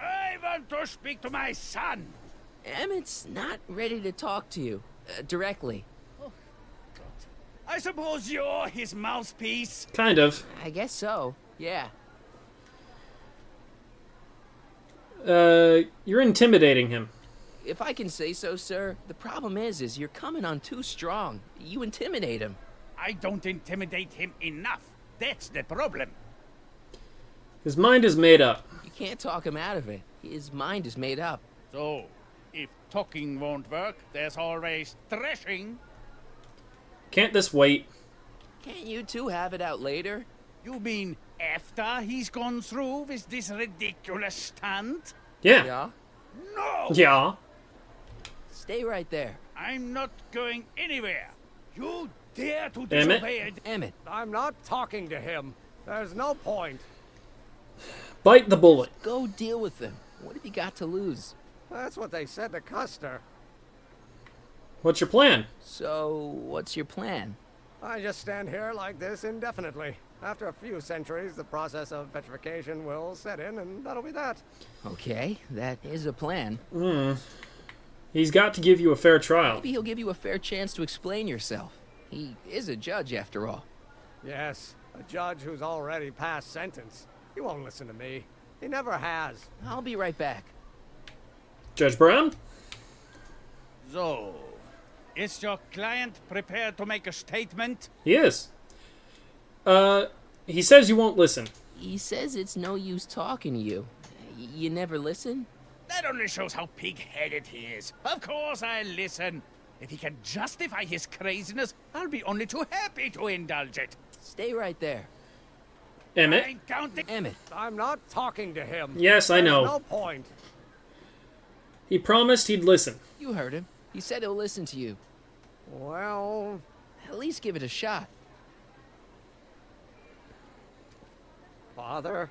I want to speak to my son. Emmett's not ready to talk to you. Directly. I suppose you're his mouthpiece. Kind of. I guess so. Yeah. You're intimidating him. If I can say so, sir, the problem is you're coming on too strong. You intimidate him. I don't intimidate him enough. That's the problem. His mind is made up. You can't talk him out of it. His mind is made up. So, if talking won't work, there's always threshing. Can't this wait? Can't you two have it out later? You mean after he's gone through with this ridiculous stunt? Yeah. Yeah? No! Yeah. Stay right there. I'm not going anywhere. You dare to Emmett? disobey it? Emmett, I'm not talking to him. There's no point. Bite the bullet. go deal with them. What have you got to lose? That's what they said to Custer. What's your plan? So, what's your plan? I just stand here like this indefinitely. After a few centuries, the process of petrification will set in, and that'll be that. Okay, that is a plan. He's got to give you a fair trial. Maybe he'll give you a fair chance to explain yourself. He is a judge, after all. Yes, a judge who's already passed sentence. He won't listen to me. He never has. I'll be right back. Judge Brown? So, is your client prepared to make a statement? He is. He says you won't listen. He says it's no use talking to you. You never listen? That only shows how pig-headed he is. Of course I'll listen. If he can justify his craziness, I'll be only too happy to indulge it. Stay right there. Emmett? I don't think... Emmett. I'm not talking to him. Yes, I There's know. no point. He promised he'd listen. You heard him. He said he'll listen to you. Well... At least give it a shot. Father?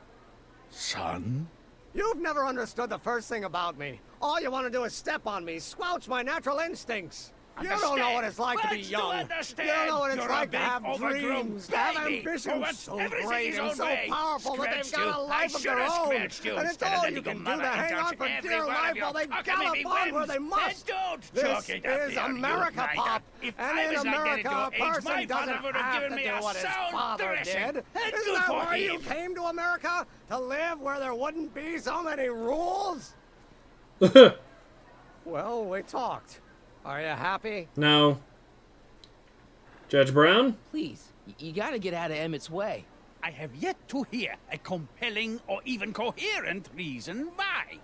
Son? You've never understood the first thing about me. All you want to do is step on me, squelch my natural instincts. You don't know what it's like to be What's young. understand? You don't know what it's You're like a to have big, overgrown dreams, to have baby who ambitions wants so everything great his and own so way. powerful that they've Scratched got a you. life I of should their have own. scratched you And it's instead of all the you little can do to mother hang on indulge for every dear one of life your while they cockamamie gallop on where whims. they must. Then don't This chalk it up is there, you America, writer. Pop. If And I in was like that at America, your a age, my person doesn't father would have have given to me do a what his sound father thrashing. did. And Isn't good that for why you him. came to America? To live where there wouldn't be so many rules? Well, we talked. Are you happy? No. Judge Brown? Please, you gotta get out of Emmett's way. I have yet to hear a compelling or even coherent reason why.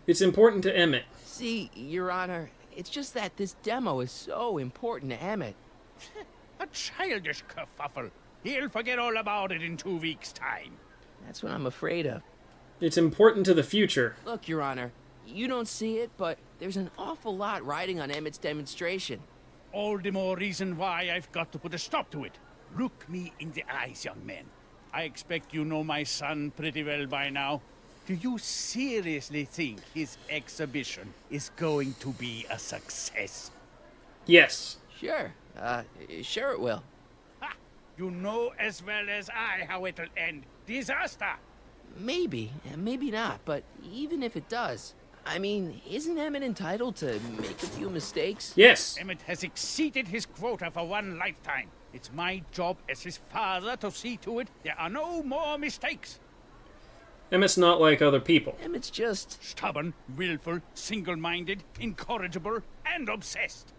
It's important to Emmett. See, Your Honor, it's just that this demo is so important to Emmett. A childish kerfuffle. He'll forget all about it in 2 weeks' time. That's what I'm afraid of. It's important to the future. Look, Your Honor, you don't see it, but there's an awful lot riding on Emmett's demonstration. All the more reason why I've got to put a stop to it. Look me in the eyes, young man. I expect you know my son pretty well by now. Do you seriously think his exhibition is going to be a success? Yes. Sure, sure it will. Ha! You know as well as I how it'll end. Disaster! Maybe, and maybe not, but even if it does, I mean, isn't Emmett entitled to make a few mistakes? Yes. Emmett has exceeded his quota for one lifetime. It's my job as his father to see to it there are no more mistakes. Emmett's not like other people. Emmett's just stubborn, willful, single-minded, incorrigible, and obsessed.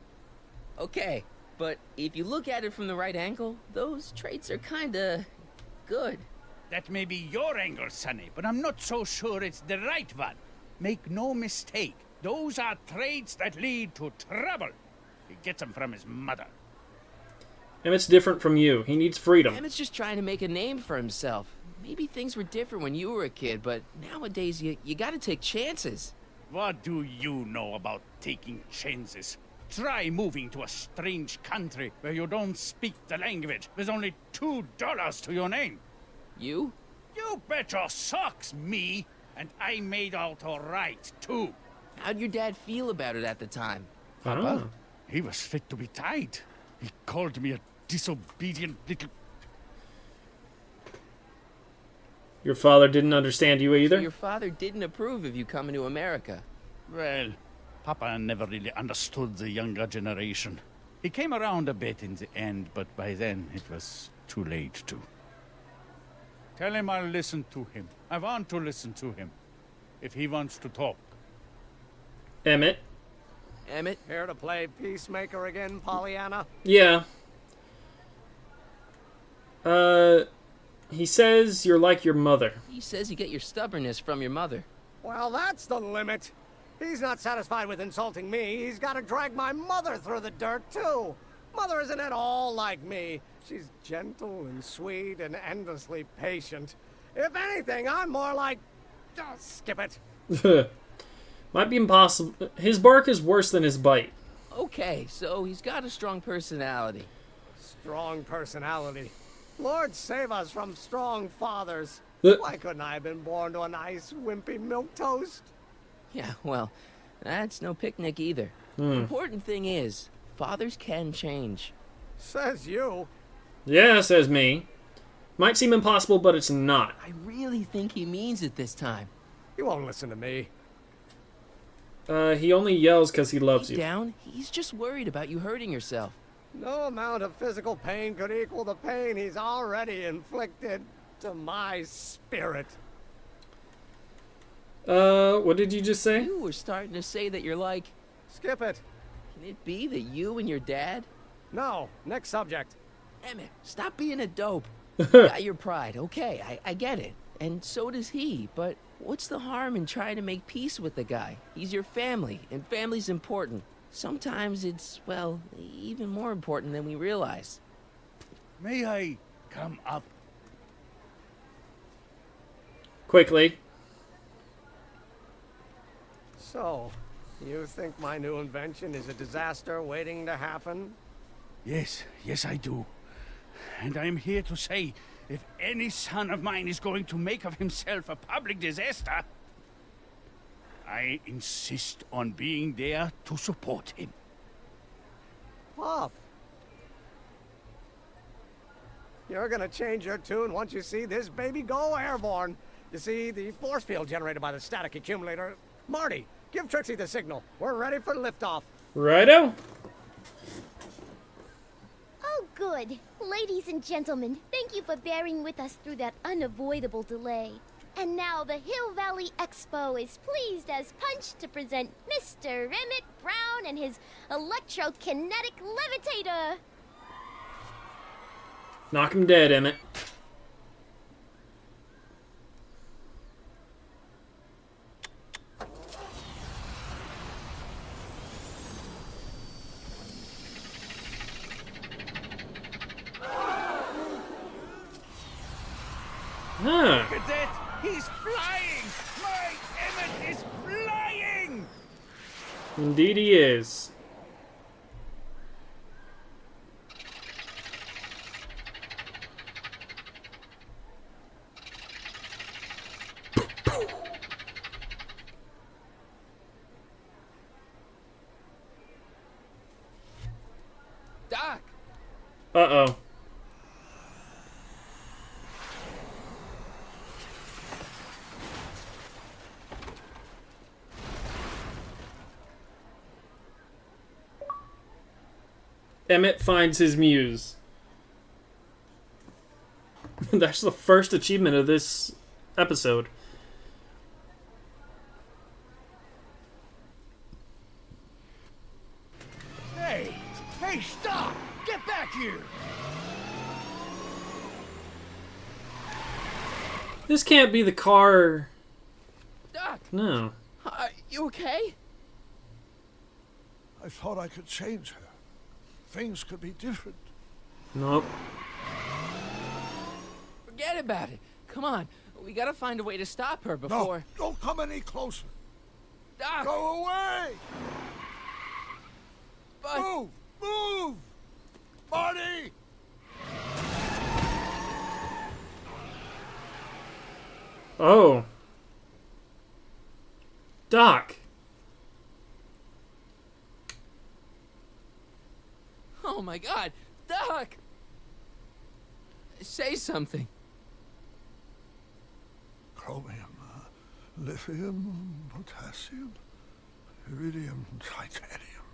Okay, but if you look at it from the right angle, those traits are kinda good. That may be your angle, Sonny, but I'm not so sure it's the right one. Make no mistake, those are traits that lead to trouble. He gets them from his mother. Emmett's different from you. He needs freedom. Emmett's just trying to make a name for himself. Maybe things were different when you were a kid, but nowadays you gotta take chances. What do you know about taking chances? Try moving to a strange country where you don't speak the language with only $2 to your name. You? You bet your socks, me! And I made out all right, too. How'd your dad feel about it at the time? Papa? He was fit to be tied. He called me a disobedient little... Your father didn't understand you either? So your father didn't approve of you coming to America. Well, Papa never really understood the younger generation. He came around a bit in the end, but by then it was too late to. Tell him I'll listen to him. I want to listen to him. If he wants to talk. Emmett? Emmett? Here to play peacemaker again, Pollyanna? Yeah. He says you're like your mother. He says you get your stubbornness from your mother. Well, that's the limit. He's not satisfied with insulting me. He's got to drag my mother through the dirt, too. Mother isn't at all like me. She's gentle and sweet and endlessly patient. If anything, I'm more like... Oh, skip it. Might be impossible. His bark is worse than his bite. Okay, so he's got a strong personality. Strong personality. Lord save us from strong fathers. Why couldn't I have been born to a nice, wimpy milquetoast? Yeah, well, that's no picnic either. The important thing is, fathers can change. Says you. Yeah, says me. Might seem impossible, but it's not. I really think he means it this time. He won't listen to me. He only yells because he loves you. Down, he's just worried about you hurting yourself. No amount of physical pain could equal the pain he's already inflicted to my spirit. What did you just say? You were starting to say that you're like... Skip it. Can it be that you and your dad? No, next subject. Emmett, stop being a dope. You got your pride, okay, I get it. And so does he, but what's the harm in trying to make peace with the guy? He's your family, and family's important. Sometimes it's, well, even more important than we realize. May I come up? Quickly. So, you think my new invention is a disaster waiting to happen? Yes, I do. And I'm here to say, if any son of mine is going to make of himself a public disaster, I insist on being there to support him. Pop! You're gonna change your tune once you see this baby go airborne. You see, the force field generated by the static accumulator... Marty, give Trixie the signal. We're ready for liftoff. Righto. Oh, good. Ladies and gentlemen, thank you for bearing with us through that unavoidable delay. And now the Hill Valley Expo is pleased as punch to present Mr. Emmett Brown and his electrokinetic levitator. Knock him dead, Emmett. Huh. Look at that! He's flying! My Emmett is flying! Indeed he is. Doc! Uh-oh. Emmett finds his muse. That's the first achievement of this episode. Hey, stop! Get back here! This can't be the car. Doc! No. You okay? I thought I could change her. Things could be different. Nope. Forget about it. Come on. We gotta find a way to stop her before... No, don't come any closer. Doc! Go away! But... Move! Marty! Oh. Doc. Oh my god! Doc! Say something. Chromium, lithium, potassium, iridium, titanium,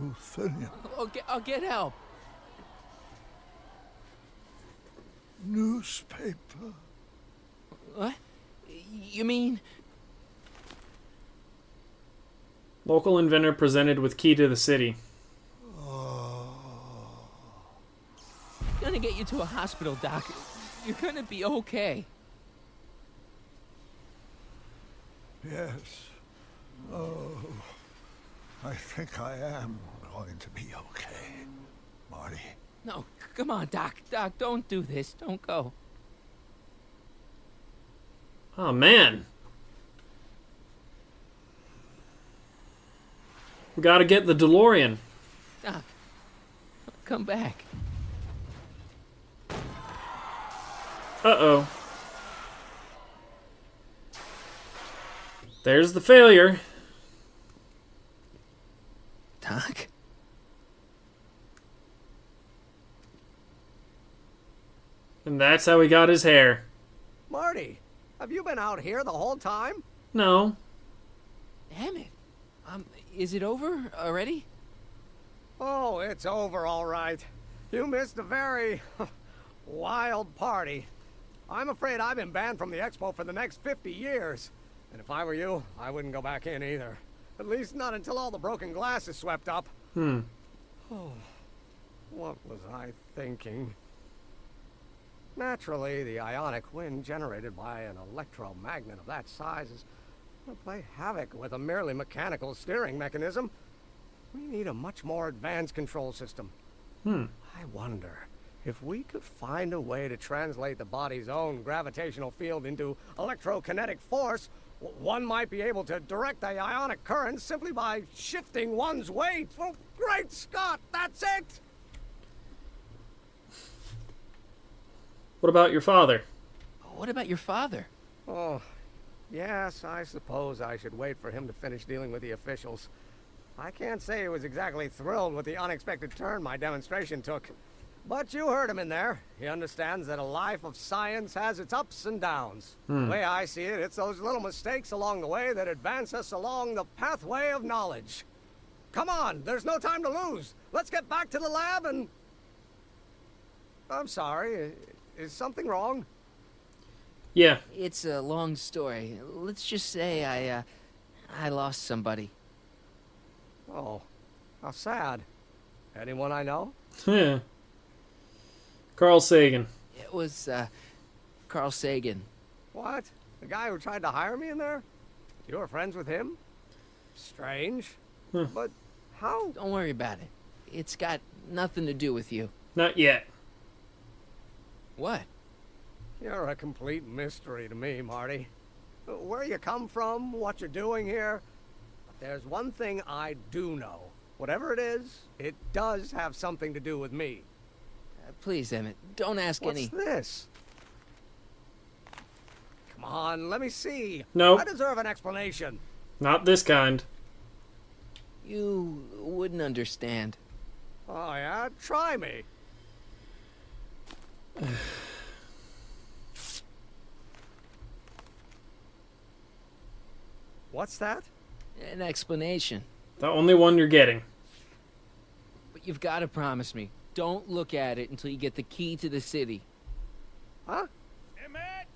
ruthenium. I'll get help. Newspaper. What? You mean... Local inventor presented with key to the city. Gonna get you to a hospital, Doc. You're gonna be okay. Yes. Oh, I think I am going to be okay, Marty. No, come on, Doc. Doc, don't do this. Don't go. Oh, man. We gotta get the DeLorean. Doc, come back. Uh-oh. There's the failure. Doc? And that's how he got his hair. Marty, have you been out here the whole time? No. Emmett, is it over already? Oh, it's over all right. You missed a very wild party. I'm afraid I've been banned from the expo for the next 50 years. And if I were you, I wouldn't go back in either. At least not until all the broken glass is swept up. Hmm. Oh, what was I thinking? Naturally, the ionic wind generated by an electromagnet of that size is going to play havoc with a merely mechanical steering mechanism. We need a much more advanced control system. Hmm. I wonder if we could find a way to translate the body's own gravitational field into electrokinetic force. One might be able to direct the ionic current simply by shifting one's weight. Oh, great Scott, that's it! What about your father? What about your father? Oh, yes, I suppose I should wait for him to finish dealing with the officials. I can't say he was exactly thrilled with the unexpected turn my demonstration took. But you heard him in there. He understands that a life of science has its ups and downs. The way I see it, it's those little mistakes along the way that advance us along the pathway of knowledge. Come on, there's no time to lose. Let's get back to the lab and... I'm sorry, is something wrong? Yeah. It's a long story. Let's just say I lost somebody. Oh, how sad. Anyone I know? Yeah. Carl Sagan. It was, Carl Sagan. What? The guy who tried to hire me in there? You were friends with him? Strange. But how? Don't worry about it. It's got nothing to do with you. Not yet. What? You're a complete mystery to me, Marty. Where you come from, what you're doing here. But there's one thing I do know. Whatever it is, it does have something to do with me. Please, Emmett, don't ask any... What's this? Come on, let me see. No. I deserve an explanation. Not this kind. You wouldn't understand. Oh, yeah? Try me. What's that? An explanation. The only one you're getting. But you've got to promise me. Don't look at it until you get the key to the city. Huh? Emmett!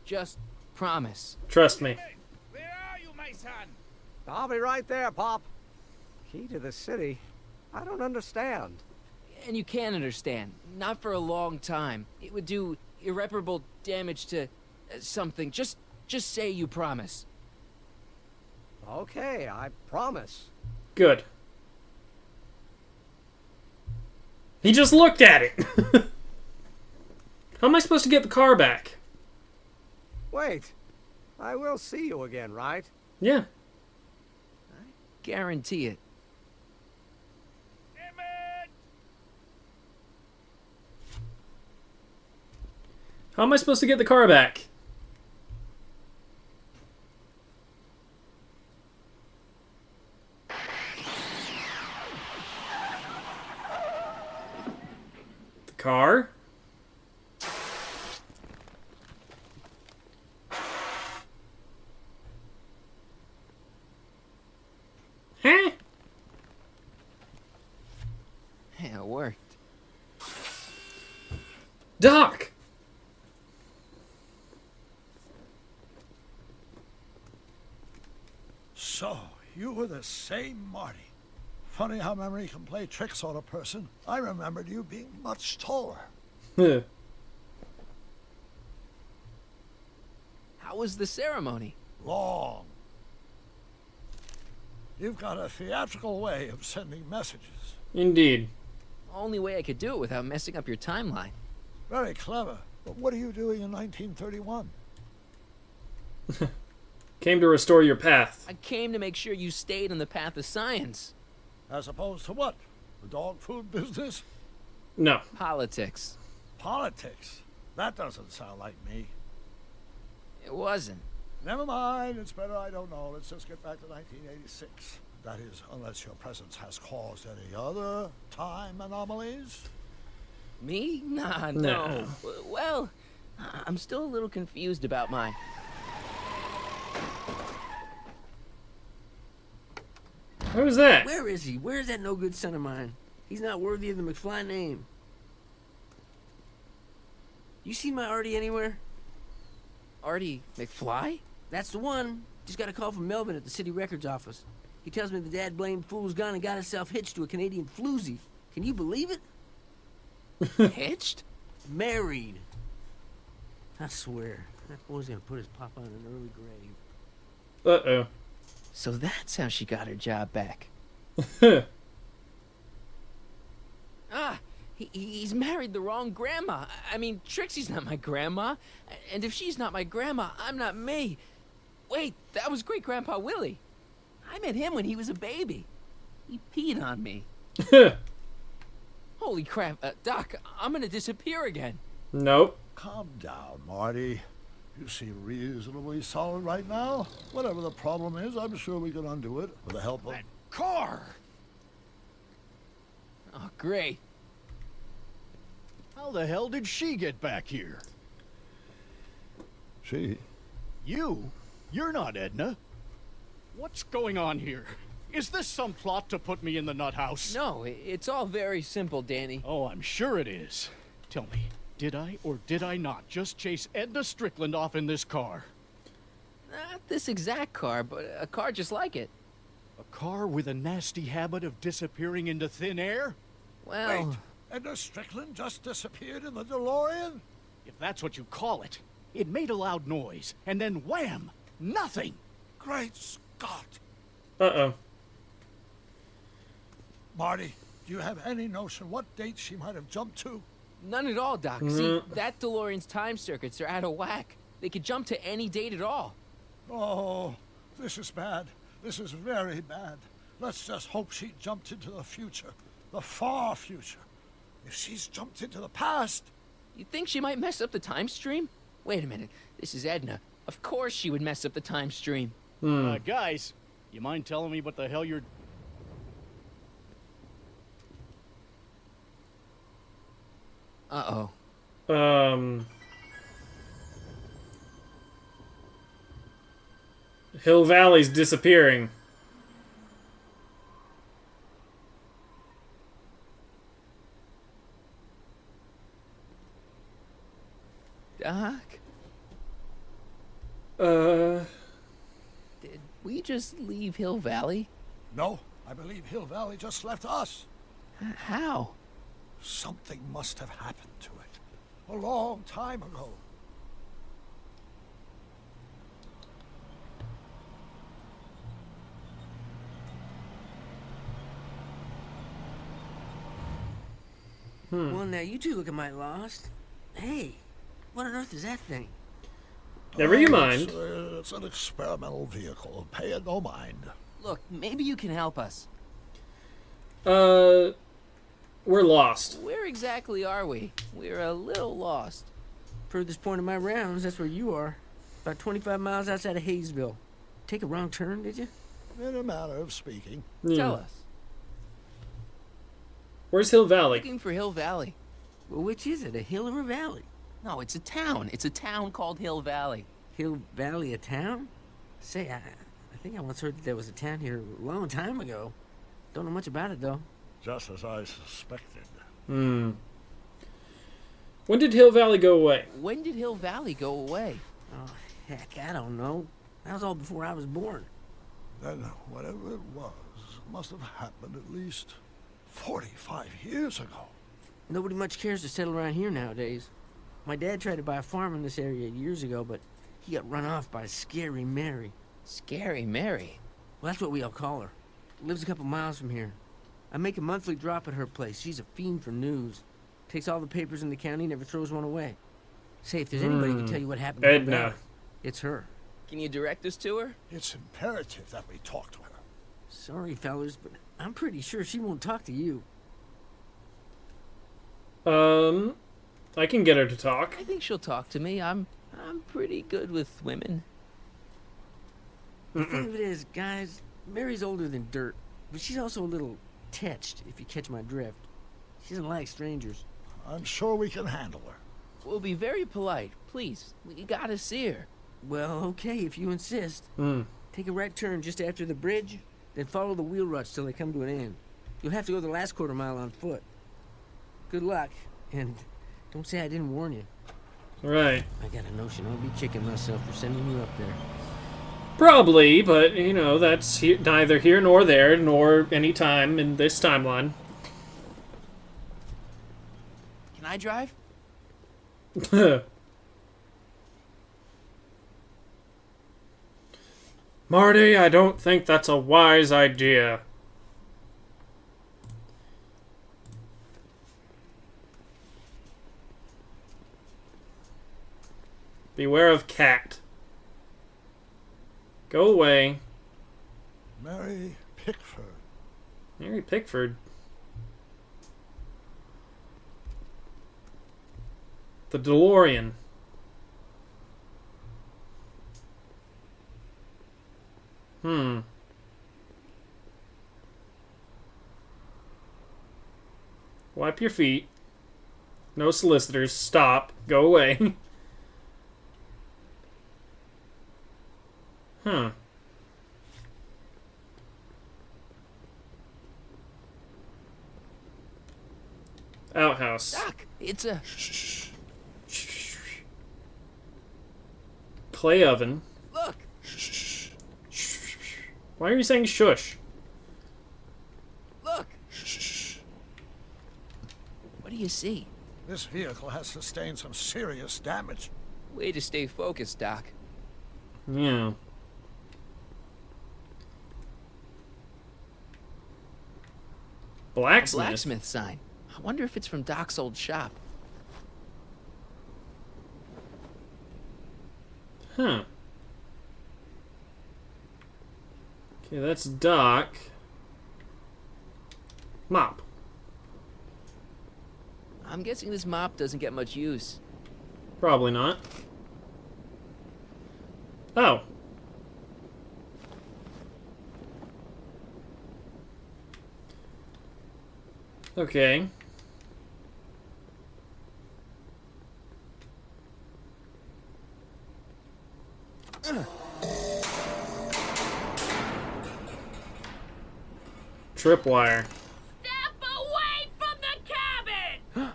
Just promise. Trust me. Where are you, my son? I'll be right there, Pop. Key to the city? I don't understand. And you can understand. Not for a long time. It would do irreparable damage to something. Just say you promise. Okay, I promise. Good. He just looked at it. How am I supposed to get the car back? Wait. I will see you again, right? Yeah. I guarantee it. Emmett! How am I supposed to get the car back? The car? Huh? Yeah, it worked. Doc! So, you were the same Marty. Funny how memory can play tricks on a person. I remembered you being much taller. How was the ceremony? Long. You've got a theatrical way of sending messages. Indeed. Only way I could do it without messing up your timeline. Very clever. But what are you doing in 1931? Came to restore your path. I came to make sure you stayed on the path of science. As opposed to what? The dog food business? No. Politics. Politics? That doesn't sound like me. It wasn't. Never mind, it's better I don't know. Let's just get back to 1986. That is, unless your presence has caused any other time anomalies. Me? Nah, No. no. Well, I'm still a little confused about my... What was that? Where is he? Where's that no-good son of mine? He's not worthy of the McFly name. You see my Artie anywhere? Artie McFly? That's the one. Just got a call from Melvin at the city records office. He tells me the dad-blamed fool's gone and got himself hitched to a Canadian floozy. Can you believe it? Hitched? Married. I swear, that boy's gonna put his papa in an early grave. Uh-oh. So that's how she got her job back. He's married the wrong grandma. I mean, Trixie's not my grandma. And if she's not my grandma, I'm not me. Wait, that was great-grandpa Willie. I met him when he was a baby. He peed on me. Holy crap. Doc, I'm gonna disappear again. Nope. Calm down, Marty. You seem reasonably solid right now. Whatever the problem is, I'm sure we can undo it with the help of... Car! Oh, great. How the hell did she get back here? She? You? You're not Edna. What's going on here? Is this some plot to put me in the nut house? No, it's all very simple, Danny. Oh, I'm sure it is. Tell me, did I or did I not just chase Edna Strickland off in this car? Not this exact car, but a car just like it. A car with a nasty habit of disappearing into thin air? Well... Wait, Edna Strickland just disappeared in the DeLorean? If that's what you call it. It made a loud noise, and then wham! Nothing! Great Scott! Uh-oh. Marty, do you have any notion what date she might have jumped to? None at all, Doc. See, that DeLorean's time circuits are out of whack. They could jump to any date at all. Oh, this is bad. This is very bad. Let's just hope she jumped into the future. The far future. If she's jumped into the past... You think she might mess up the time stream? Wait a minute. This is Edna. Of course she would mess up the time stream. Guys, you mind telling me what the hell you're... Uh-oh. Hill Valley's disappearing. Doc? Did we just leave Hill Valley? No, I believe Hill Valley just left us. How? Something must have happened to it. A long time ago. Well, now you two looking mighty lost. Hey, what on earth is that thing? Never you mind. It's an experimental vehicle. Pay it no mind. Look, maybe you can help us. We're lost. Where exactly are we? We're a little lost. Furthest point of my rounds, that's where you are. About 25 miles outside of Hayesville. Take a wrong turn, did you? In a manner of speaking. Tell us. Where's Hill Valley? Looking for Hill Valley. Well, which is it, a hill or a valley? No, it's a town. It's a town called Hill Valley. Hill Valley, a town? Say, I think I once heard that there was a town here a long time ago. Don't know much about it, though. Just as I suspected. When did Hill Valley go away? When did Hill Valley go away? Oh, heck, I don't know. That was all before I was born. Then whatever it was must have happened at least 45 years ago. Nobody much cares to settle around here nowadays. My dad tried to buy a farm in this area years ago, but he got run off by Scary Mary. Scary Mary? Well, that's what we all call her. Lives a couple miles from here. I make a monthly drop at her place. She's a fiend for news. Takes all the papers in the county, never throws one away. Say, if there's anybody who can tell you what happened to Edna. it's her. Can you direct us to her? It's imperative that we talk to her. Sorry, fellas, but I'm pretty sure she won't talk to you. I can get her to talk. I think she'll talk to me. I'm pretty good with women. The thing of it is, guys, Mary's older than dirt, but she's also a little tetched, if you catch my drift. She doesn't like strangers. I'm sure we can handle her. We'll be very polite. Please, we gotta see her. Well, okay, if you insist. Take a right turn just after the bridge, then follow the wheel ruts till they come to an end. You'll have to go the last quarter mile on foot. Good luck, and don't say I didn't warn you. Right. I got a notion I'll be kicking myself for sending you up there. Probably, but, you know, that's neither here nor there, nor any time in this timeline. Can I drive? Marty, I don't think that's a wise idea. Beware of cat. Go away. Mary Pickford. Mary Pickford. The DeLorean. Wipe your feet. No solicitors. Stop. Go away. Huh. Outhouse. Doc, it's a... Clay oven. Look! Why are you saying shush? Look! What do you see? This vehicle has sustained some serious damage. Way to stay focused, Doc. Yeah. Blacksmith? A blacksmith sign. I wonder if it's from Doc's old shop. Huh. Okay, that's Doc. Mop. I'm guessing this mop doesn't get much use. Probably not. Oh. Okay. Tripwire. Step away from the cabin!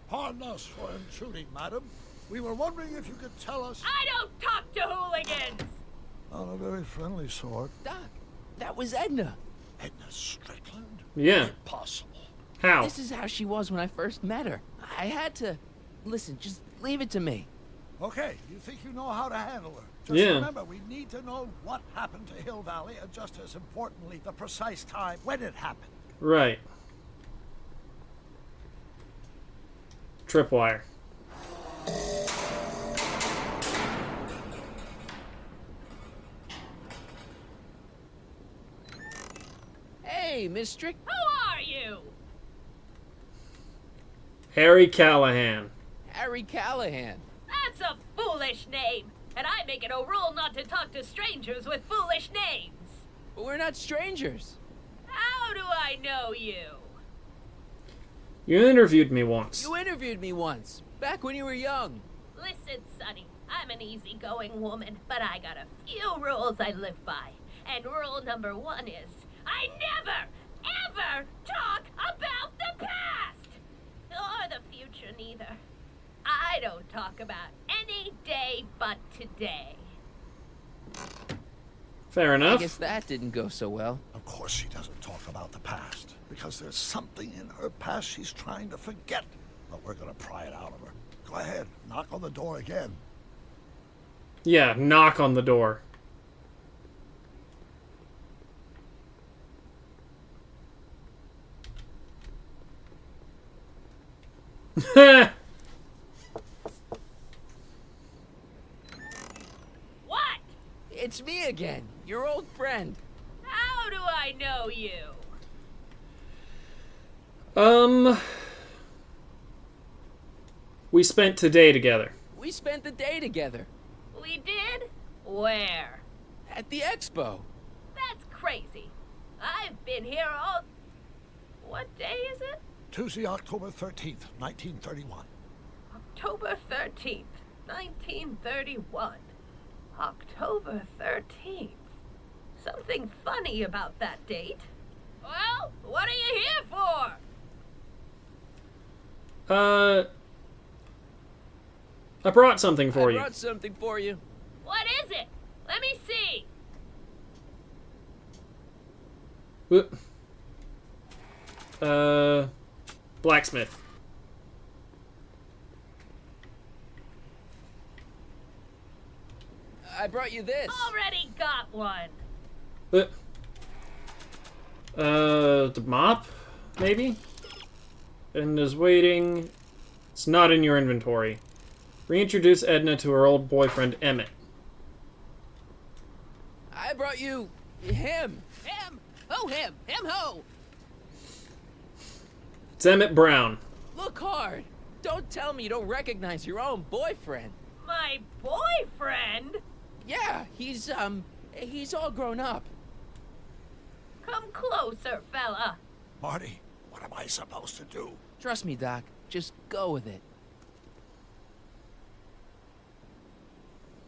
Pardon us for intruding, madam. We were wondering if you could tell us... I don't talk to hooligans! On a very friendly sort. Doc, that was Edna. Edna Strickland? Yeah. Impossible. How? This is how she was when I first met her. I had to... Listen, just leave it to me. Okay, you think you know how to handle her. Just remember, we need to know what happened to Hill Valley, and just as importantly, the precise time when it happened. Right. Tripwire. Hey, Miss Strick. Who are you? Harry Callahan. Harry Callahan. That's a foolish name, and I make it a rule not to talk to strangers with foolish names. But we're not strangers. How do I know you? You interviewed me once. You interviewed me once, back when you were young. Listen, Sonny, I'm an easygoing woman, but I got a few rules I live by. And rule number 1 is, I never, ever talk about the past! Or the future, neither. I don't talk about any day but today. Fair enough. I guess that didn't go so well. Of course she doesn't talk about the past, because there's something in her past she's trying to forget. But we're gonna pry it out of her. Go ahead, knock on the door again. Yeah, knock on the door. What? It's me again, your old friend. How How do I know you? We spent today together. We spent the day together. We did? Where? At the expo. That's crazy. I've been here all... What day is it? Tuesday, October 13th, 1931. October 13th, 1931. October 13th. Something funny about that date. Well, what are you here for? I brought something for you. I brought something for you. What is it? Let me see. Blacksmith. I brought you this. Already got one. The mop, maybe? And is waiting. It's not in your inventory. Reintroduce Edna to her old boyfriend, Emmett. I brought you him. Him? Ho him! Him ho! It's Emmett Brown. Look hard. Don't tell me you don't recognize your own boyfriend. My boyfriend? Yeah, he's all grown up. Come closer, fella. Marty, what am I supposed to do? Trust me, Doc. Just go with it.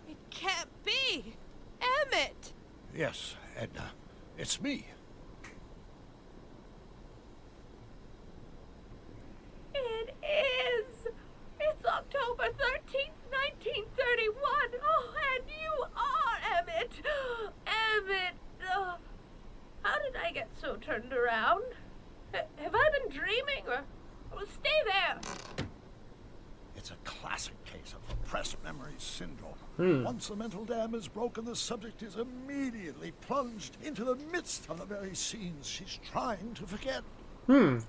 It can't be! Emmett! Yes, Edna. It's me. It is. It's October 13th, 1931. Oh, and you are Emmett. Emmett. How did I get so turned around? Have I been dreaming or... Well, stay there. It's a classic case of repressed memory syndrome. Hmm. Once the mental dam is broken, the subject is immediately plunged into the midst of the very scenes she's trying to forget. And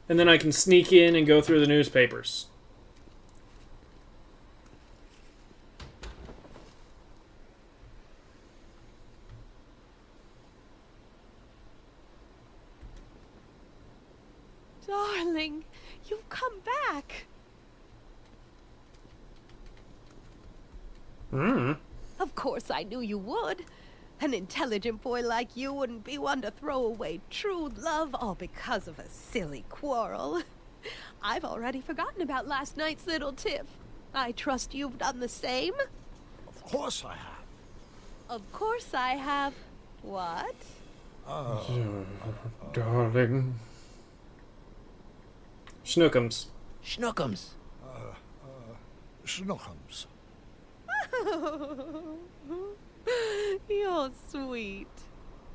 then I can sneak in and go through the newspapers. Darling, you've come back. Of course I knew you would. An intelligent boy like you wouldn't be one to throw away true love all because of a silly quarrel. I've already forgotten about last night's little tiff. I trust you've done the same? Of course I have. Of course I have. What? Darling. Schnookums. Schnookums. Schnookums. You're sweet.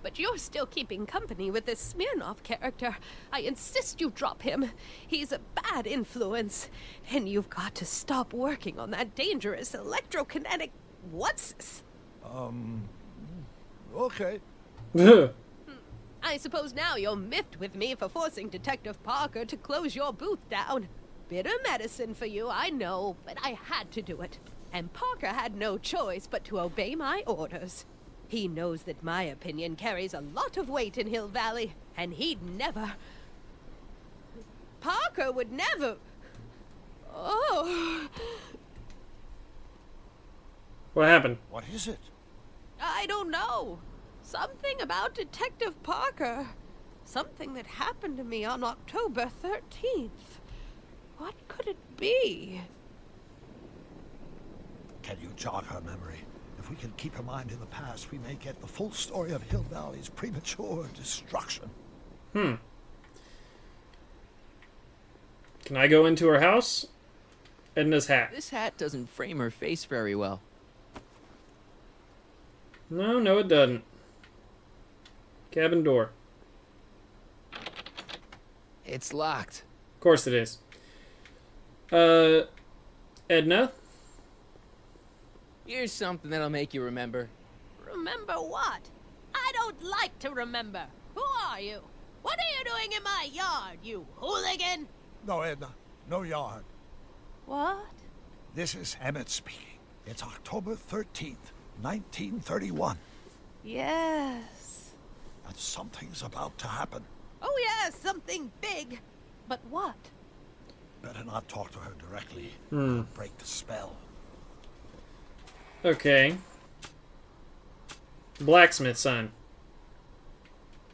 But you're still keeping company with this Smirnoff character. I insist you drop him. He's a bad influence. And you've got to stop working on that dangerous electrokinetic... What's this? Okay. I suppose now you're miffed with me for forcing Detective Parker to close your booth down. Bitter medicine for you, I know, but I had to do it. And Parker had no choice but to obey my orders. He knows that my opinion carries a lot of weight in Hill Valley, and he'd never... Parker would never... Oh... What happened? What is it? I don't know. Something about Detective Parker. Something that happened to me on October 13th. What could it be? Can you jog her memory? If we can keep her mind in the past, we may get the full story of Hill Valley's premature destruction. Can I go into her house? Edna's hat. This hat doesn't frame her face very well. No, it doesn't. Cabin door. It's locked. Of course it is. Edna? Here's something that'll make you remember. Remember what? I don't like to remember. Who are you? What are you doing in my yard, you hooligan? No, Edna. No yard. What? This is Emmett speaking. It's October 13th, 1931. Yes. And something's about to happen. Oh, yes, something big. But what? Better not talk to her directly. Break the spell. Okay. Blacksmith sign.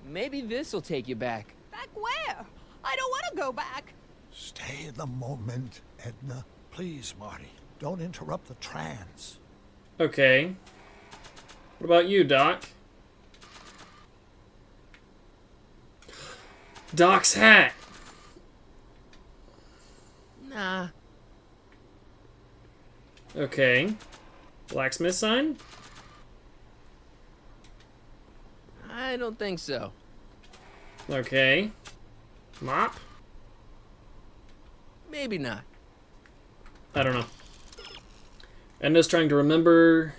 Maybe this'll take you back. Back where? I don't want to go back. Stay in the moment, Edna. Please, Marty. Don't interrupt the trance. Okay. What about you, Doc? Doc's hat. Nah. Okay. Blacksmith sign? I don't think so. Okay. Mop? Maybe not. I don't know. Edna's trying to remember.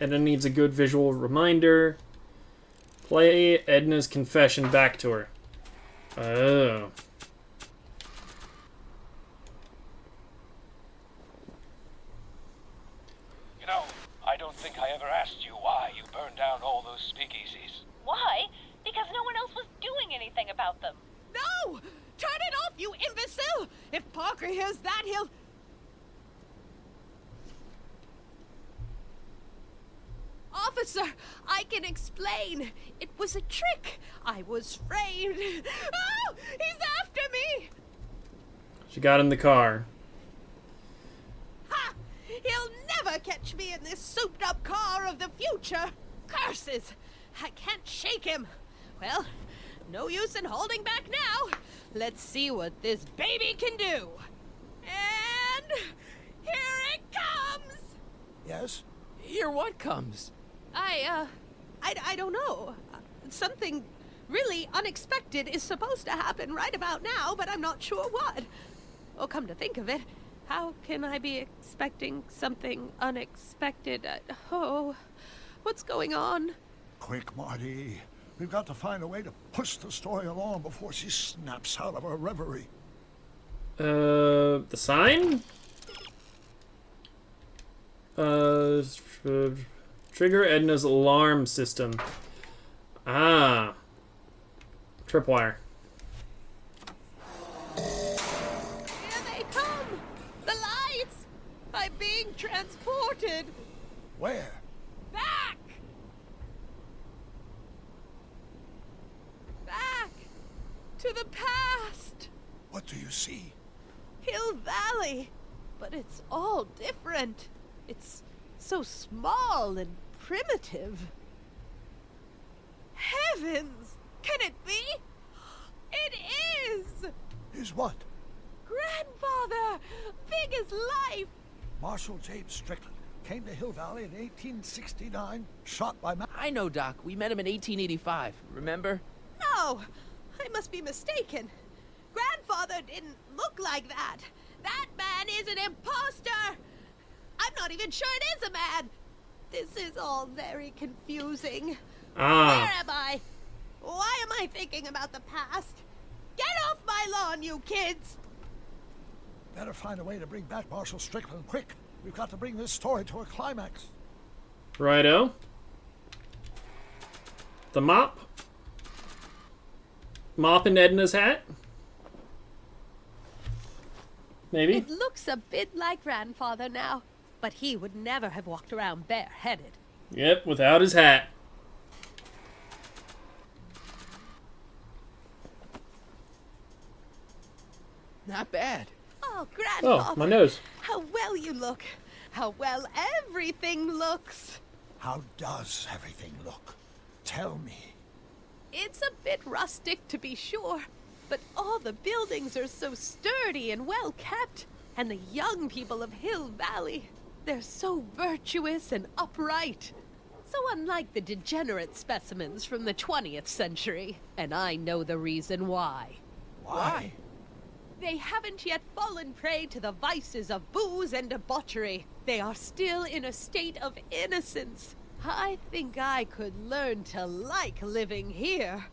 Edna needs a good visual reminder. Play Edna's confession back to her. Oh. You know, I don't think I ever asked you why you burned down all those speakeasies. Why? Because no one else was doing anything about them. No! Turn it off, you imbecile! If Parker hears that, he'll... Officer, I can explain. It was a trick. I was framed. Oh, he's after me! She got in the car. Ha! He'll never catch me in this souped-up car of the future. Curses! I can't shake him. Well, no use in holding back now. Let's see what this baby can do. And here it comes! Yes? Here what comes? I don't know. Something really unexpected is supposed to happen right about now, but I'm not sure what. Oh, come to think of it, how can I be expecting something unexpected? Oh, what's going on? Quick, Marty. We've got to find a way to push the story along before she snaps out of her reverie. The sign? Trigger Edna's alarm system. Ah. Tripwire. Here they come! The lights! I'm being transported! Where? Back! Back! To the past! What do you see? Hill Valley! But it's all different. It's so small and primitive. Heavens! Can it be? It is! Is what? Grandfather! Big as life! Marshal James Strickland came to Hill Valley in 1869, shot by... I know, Doc. We met him in 1885. Remember? No! I must be mistaken. Grandfather didn't look like that. That man is an imposter! I'm not even sure it is a man! This is all very confusing. Ah. Where am I? Why am I thinking about the past? Get off my lawn, you kids! Better find a way to bring back Marshal Strickland quick. We've got to bring this story to a climax. Righto. The mop? Mop in Edna's hat? Maybe? It looks a bit like Grandfather now, but he would never have walked around bareheaded. Yep, without his hat. Not bad. Oh, Grandfather! Oh, my nose. How well you look! How well everything looks! How does everything look? Tell me. It's a bit rustic, to be sure, but all the buildings are so sturdy and well kept, and the young people of Hill Valley, they're so virtuous and upright. So unlike the degenerate specimens from the 20th century, and I know the reason why. Why? They haven't yet fallen prey to the vices of booze and debauchery. They are still in a state of innocence. I think I could learn to like living here.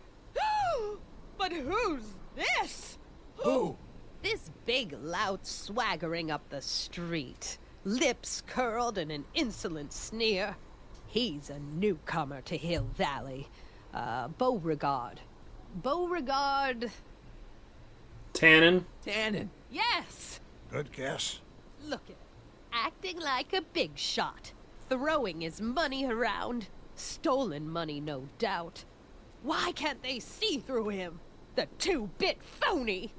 But who's this? Who? This big lout swaggering up the street, lips curled in an insolent sneer. He's a newcomer to Hill Valley. Beauregard. Beauregard... Tannen? Tannen. Yes! Good guess. Look at him. Acting like a big shot. Throwing his money around. Stolen money, no doubt. Why can't they see through him? The two-bit phony!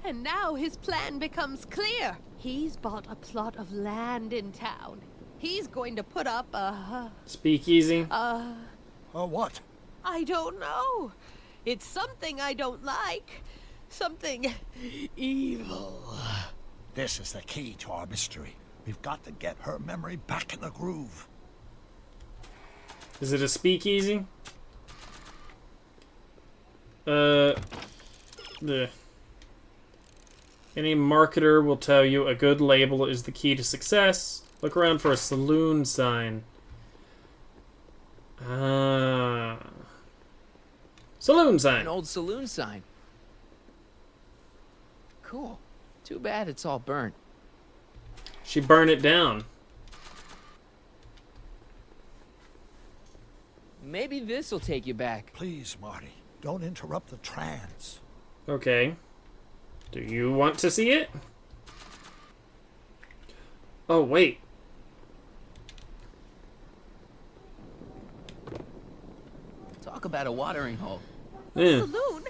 And now his plan becomes clear. He's bought a plot of land in town. He's going to put up a... Speakeasy? What? I don't know. It's something I don't like. Something evil. This is the key to our mystery. We've got to get her memory back in the groove. Is it a speakeasy? Any marketer will tell you a good label is the key to success. Look around for a saloon sign. Saloon sign. An old saloon sign. Cool. Too bad it's all burnt. She burned it down. Maybe this'll take you back. Please, Marty, don't interrupt the trance. Okay. Do you want to see it? Oh, wait. Talk about a watering hole. Yeah. Saloon?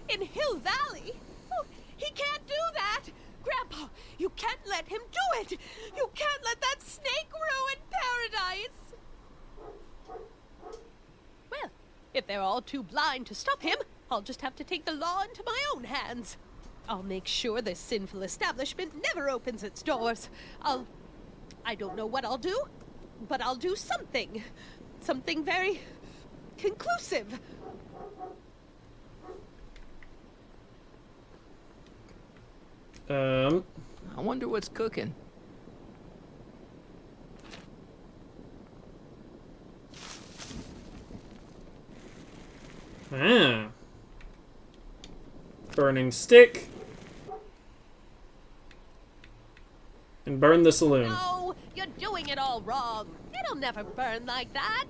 In Hill Valley? Oh, he can't do that! Grandpa, you can't let him do it! You can't let that snake ruin paradise! Well, if they're all too blind to stop him, I'll just have to take the law into my own hands. I'll make sure this sinful establishment never opens its doors. I don't know what I'll do, but I'll do something. Something very conclusive. I wonder what's cooking. Burning stick. And burn the saloon. No, you're doing it all wrong. It'll never burn like that.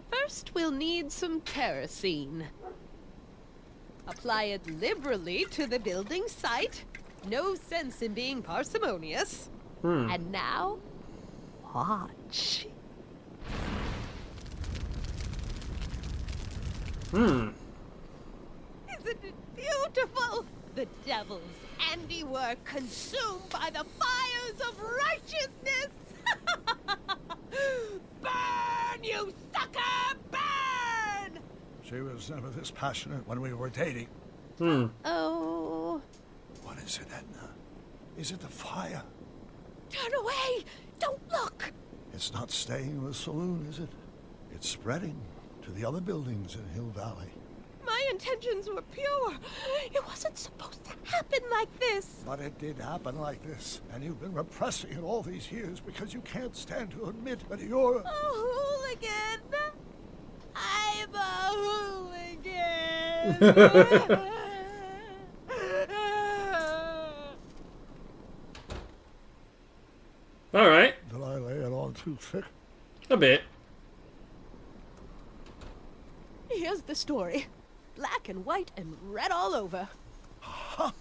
First, we'll need some kerosene. Apply it liberally to the building site. No sense in being parsimonious. And now, watch. Isn't it beautiful? The devil's handiwork consumed by the fires of righteousness. Burn, you sucker, burn! She was never this passionate when we were dating. Oh. What is it, Edna? Is it the fire? Turn away! Don't look! It's not staying in the saloon, is it? It's spreading to the other buildings in Hill Valley. My intentions were pure. It wasn't supposed to happen like this. But it did happen like this, and you've been repressing it all these years because you can't stand to admit that you're a hooligan. I'm a hooligan. All right. Did I lay it on too thick? A bit. Here's the story. Black and white and red all over. Huh.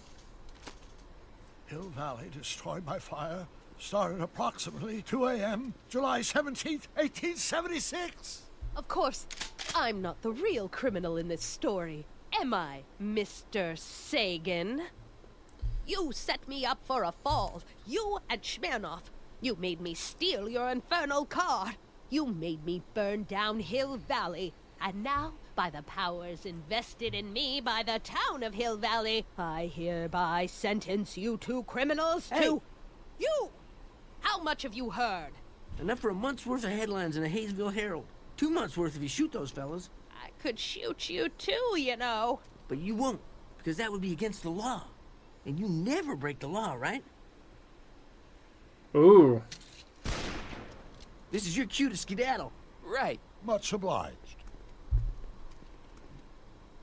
Hill Valley destroyed by fire started approximately 2 a.m., July 17th, 1876. Of course, I'm not the real criminal in this story, am I, Mr. Sagan? You set me up for a fall. You and Smirnoff. You made me steal your infernal car. You made me burn down Hill Valley. And now, by the powers invested in me by the town of Hill Valley, I hereby sentence you two criminals to... You! How much have you heard? Enough for a month's worth of headlines in the Hayesville Herald. 2 months worth if you shoot those fellas. I could shoot you too, you know. But you won't, because that would be against the law. And you never break the law, right? Ooh. This is your cue to skedaddle. Right. Much obliged.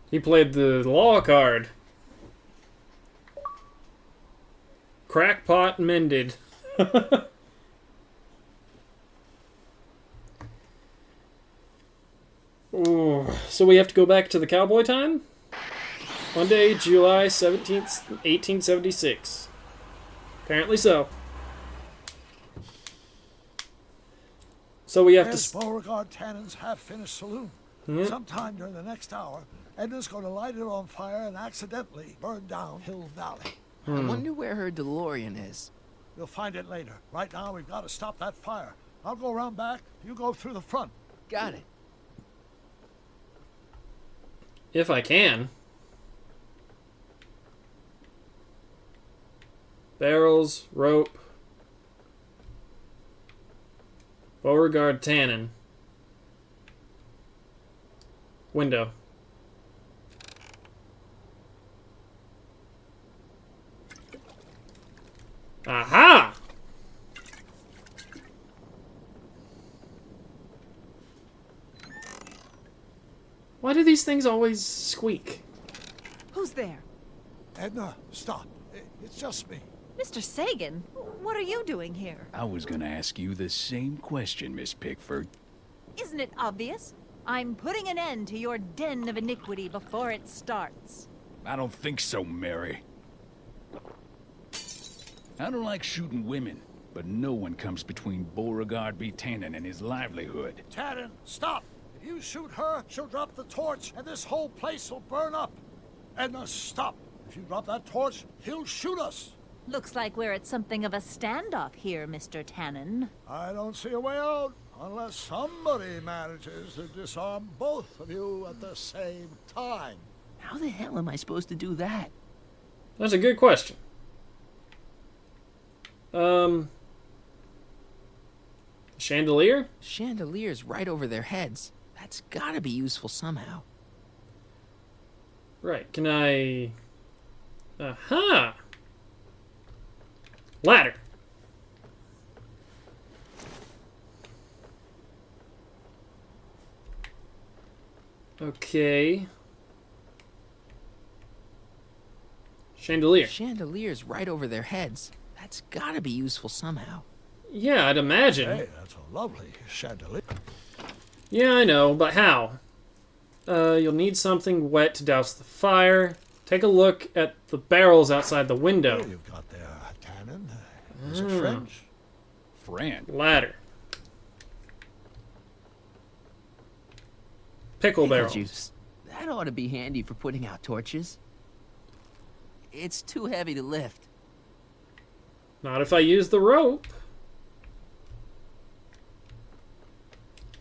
He played the law card. Crackpot mended. So we have to go back to the cowboy time? Monday, July 17th, 1876. Apparently so. So we have There's to... Beauregard Tannen's half-finished saloon. Yep. Sometime during the next hour, Edna's going to light it on fire and accidentally burn down Hill Valley. I wonder where her DeLorean is. We'll find it later. Right now, we've got to stop that fire. I'll go around back. You go through the front. Got it. If I can. Barrels, rope. Beauregard Tannen. Window. Aha! Why do these things always squeak? Who's there? Edna, stop. It's just me. Mr. Sagan, what are you doing here? I was gonna ask you the same question, Miss Pickford. Isn't it obvious? I'm putting an end to your den of iniquity before it starts. I don't think so, Mary. I don't like shooting women, but no one comes between Beauregard B. Tannen and his livelihood. Tannen, stop. If you shoot her, she'll drop the torch, and this whole place will burn up. Edna, stop. If you drop that torch, he'll shoot us. Looks like we're at something of a standoff here, Mr. Tannen. I don't see a way out, unless somebody manages to disarm both of you at the same time. How the hell am I supposed to do that? That's a good question. Chandelier? Chandelier's right over their heads. That's gotta be useful somehow. Right, can I... Aha! Ladder. Okay. Chandelier. Chandelier's right over their heads. That's gotta be useful somehow. Yeah, I'd imagine. Hey, that's a lovely chandelier. Yeah, I know, but how? You'll need something wet to douse the fire. Take a look at the barrels outside the window. What you've got there, Tannen? Is it French? French. Ladder. Pickle barrel. Juice. That ought to be handy for putting out torches. It's too heavy to lift. Not if I use the rope.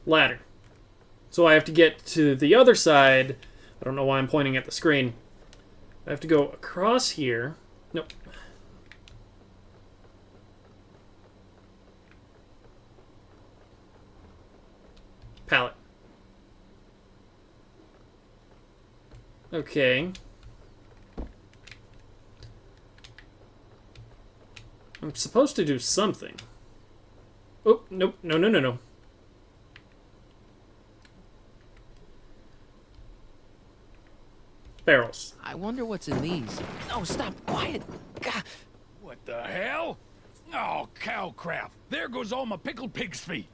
Ladder. So I have to get to the other side. I don't know why I'm pointing at the screen. I have to go across here. Nope. Pallet. Okay. I'm supposed to do something. Oh, nope. No, no, no, no. Barrels. I wonder what's in these. No, stop. Quiet. Gah. What the hell? Oh, cow crap. There goes all my pickled pig's feet.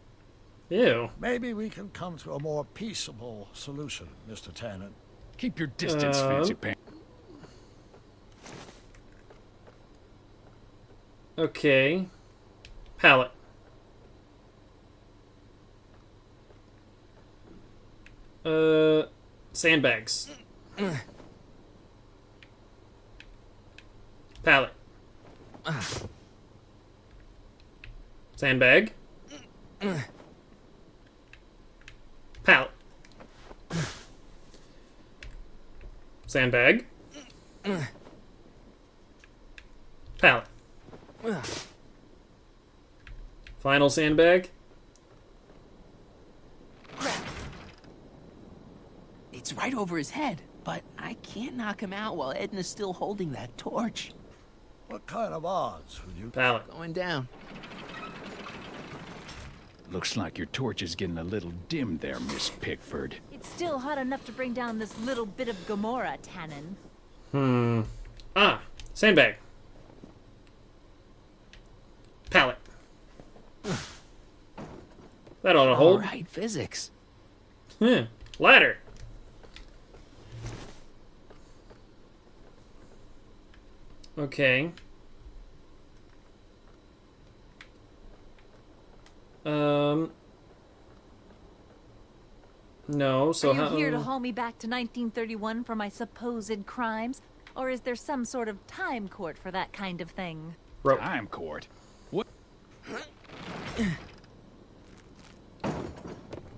Ew. Maybe we can come to a more peaceable solution, Mr. Tannen. Keep your distance, fancy pants. Okay. Pallet. Sandbags. Pallet. Sandbag. Pallet. Sandbag. Pallet. Final sandbag. It's right over his head, but I can't knock him out while Edna's still holding that torch. What kind of odds would you... Pallet. Going down. Looks like your torch is getting a little dim there, Miss Pickford. It's still hot enough to bring down this little bit of Gomorrah, Tannen. Sandbag. Pallet. That ought to hold. All right, physics. Ladder. Okay. No, so Are you how... here to haul me back to 1931 for my supposed crimes? Or is there some sort of time court for that kind of thing? Rope. Time court? What?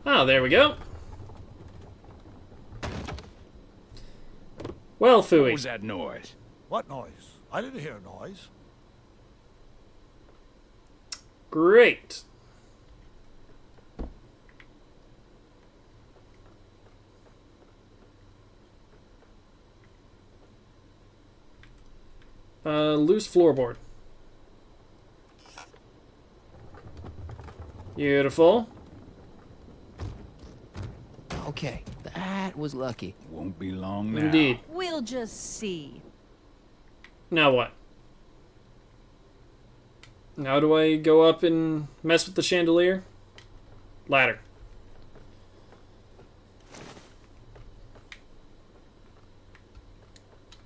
Oh, there we go. Well, What Fooey. was that noise? What noise? I didn't hear a noise. Great. Loose floorboard. Beautiful. Okay, that was lucky. Won't be long now. Indeed. We'll just see. Now what? How do I go up and mess with the chandelier? Ladder.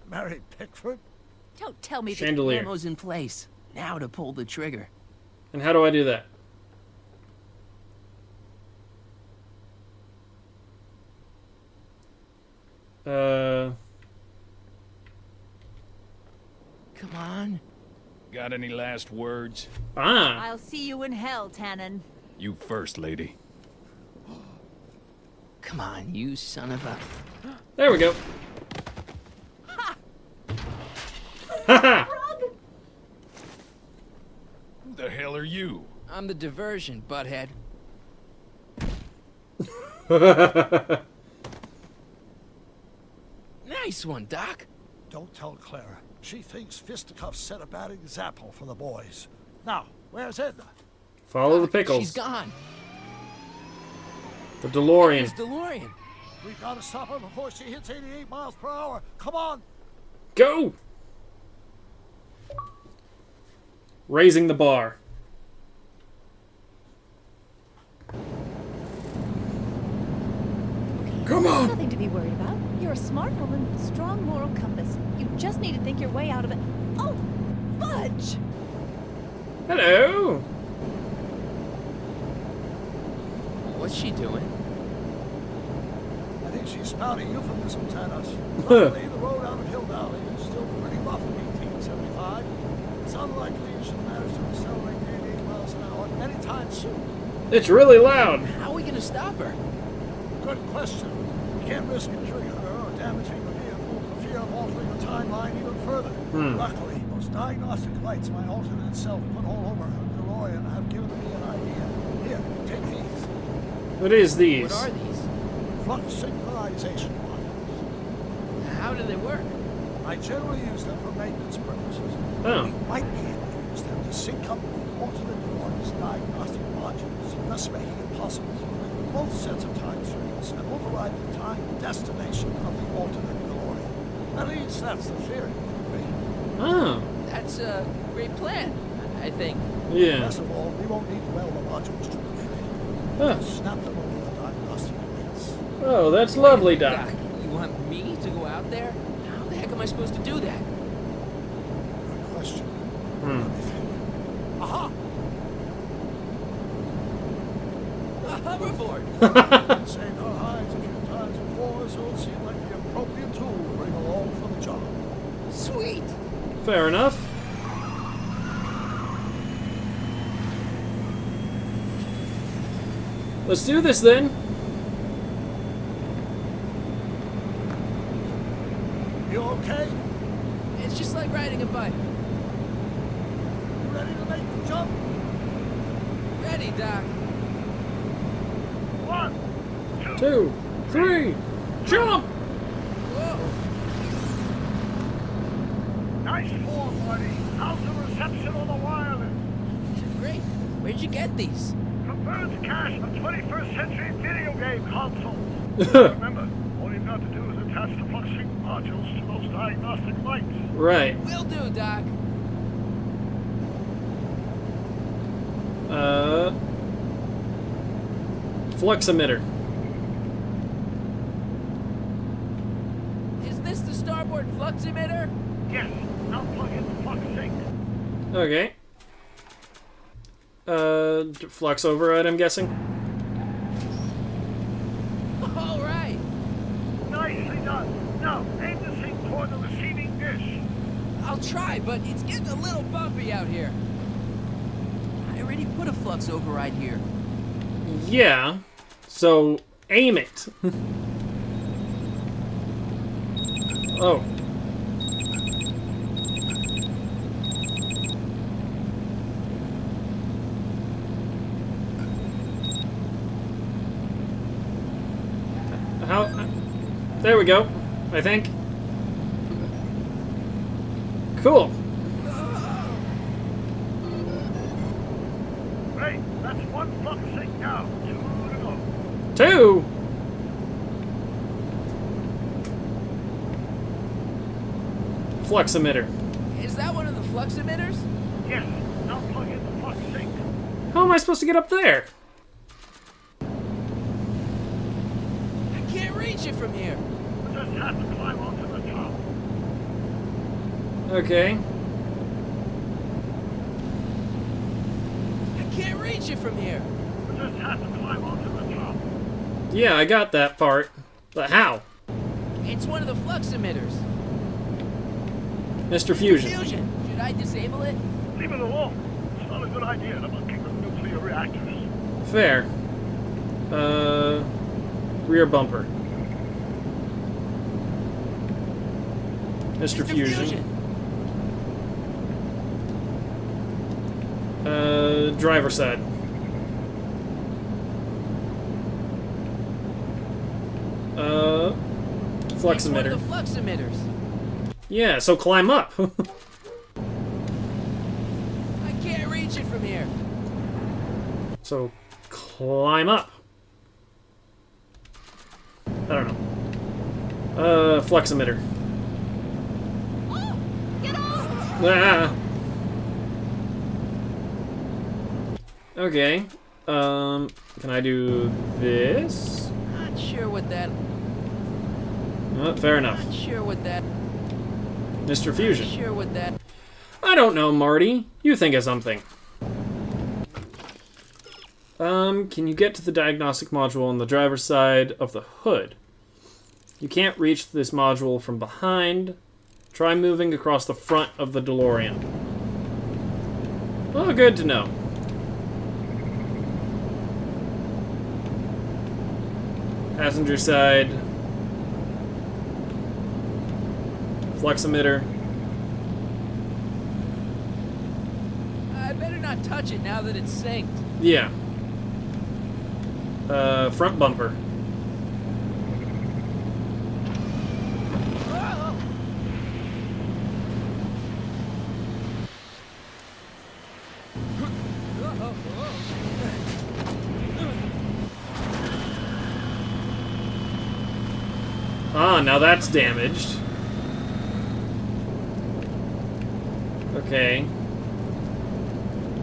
Mary Pickford? Don't tell me Chandelier. The ammo's in place. Now to pull the trigger. And how do I do that? Come on. Got any last words? I'll see you in hell, Tannen. You first, lady. Come on, you son of a... There we go. Haha! Who the hell are you? I'm the diversion, butthead. Nice one, Doc. Don't tell Clara. She thinks fisticuffs set a bad example for the boys. Now, where's Edna? Follow the pickles. She's gone. The DeLorean. It's DeLorean. We gotta stop her before she hits 88 miles per hour. Come on! Go! Raising the bar. Come on! Nothing to be worried about. You're a smart woman with a strong moral compass. You just need to think your way out of it. Oh, fudge! Hello! What's she doing? I think she's spouting euphemisms at us. Luckily, the road out of Hill Valley is still pretty rough in 1875. It's unlikely she'll manage to accelerate 88 miles an hour anytime soon. It's really loud. How are we gonna stop her? Good question. We can't risk injuring her or damaging the vehicle for fear of altering the timeline even further. Luckily, those diagnostic lights my alternate self put all over her DeLorean have given me an idea. Here, take these. What is these? What are these? Flux synchronization modules. How do they work? I generally use them for maintenance purposes. Oh. We might be able to use them to sync up with the alternate DeLorean's diagnostic modules, thus making it possible to link both sets of time circuits and override the time destination of the alternate DeLorean. At least that's the theory. Oh. That's a great plan, I think. Yeah. Best of all, we won't need to weld the modules to the frame. Huh. Snap them over the diagnostic links. Oh, that's lovely, Doc. You want me to go out there? How the heck am I supposed to do that? Good question. Let me think. Aha! A hoverboard! Saved our hides a few times before, so it seemed like the appropriate tool to bring along for the job. Sweet! Fair enough. Let's do this then. You okay? It's just like riding a bike. You ready to make the jump? Ready, Doc. 1, 2, 3, jump! Whoa! Nice form, buddy. How's the reception on the wireless? Great. Where'd you get these? From Bird's cache of 21st century video game consoles. Remember, all you've got to do is attach the flux sync modules to those diagnostic lights. Right. Will do, Doc. Flux emitter. Is this the starboard flux emitter? Yes. Now plug in the Okay. Flux override, I'm guessing. All right. Nicely done. Now, aim the thing toward the receiving dish. I'll try, but it's getting a little bumpy out here. I already put a flux override here. Yeah. So, aim it. Oh. How? There we go, I think. Cool. Great, that's one flux sync down. 2 to go. 2! Flux emitter. Is that one of the flux emitters? Yes, now plug in the flux sync. How am I supposed to get up there? I can't reach it from here. You just have to climb onto the top. Okay. I can't reach it from here. You just have to climb onto the top. Yeah, I got that part. But how? It's one of the flux emitters. Mr. Fusion. Fusion. Should I disable it? Leave it alone. It's not a good idea to monkey with nuclear reactors. Fair. Rear bumper. Mr. Fusion. Driver side. Flux It's one emitter. of the flux emitters. Yeah, so climb up. I can't reach it from here. So climb up. I don't know. Flux emitter. Ah. Okay. Can I do this? Not sure what that. Fair enough. Not sure what that. Mr. Fusion. Not sure what that. I don't know, Marty. You think of something. Can you get to the diagnostic module on the driver's side of the hood? You can't reach this module from behind. Try moving across the front of the DeLorean. Oh, good to know. Passenger side. Flux emitter. I better not touch it now that it's synced. Yeah. Front bumper. Ah, now that's damaged. Okay.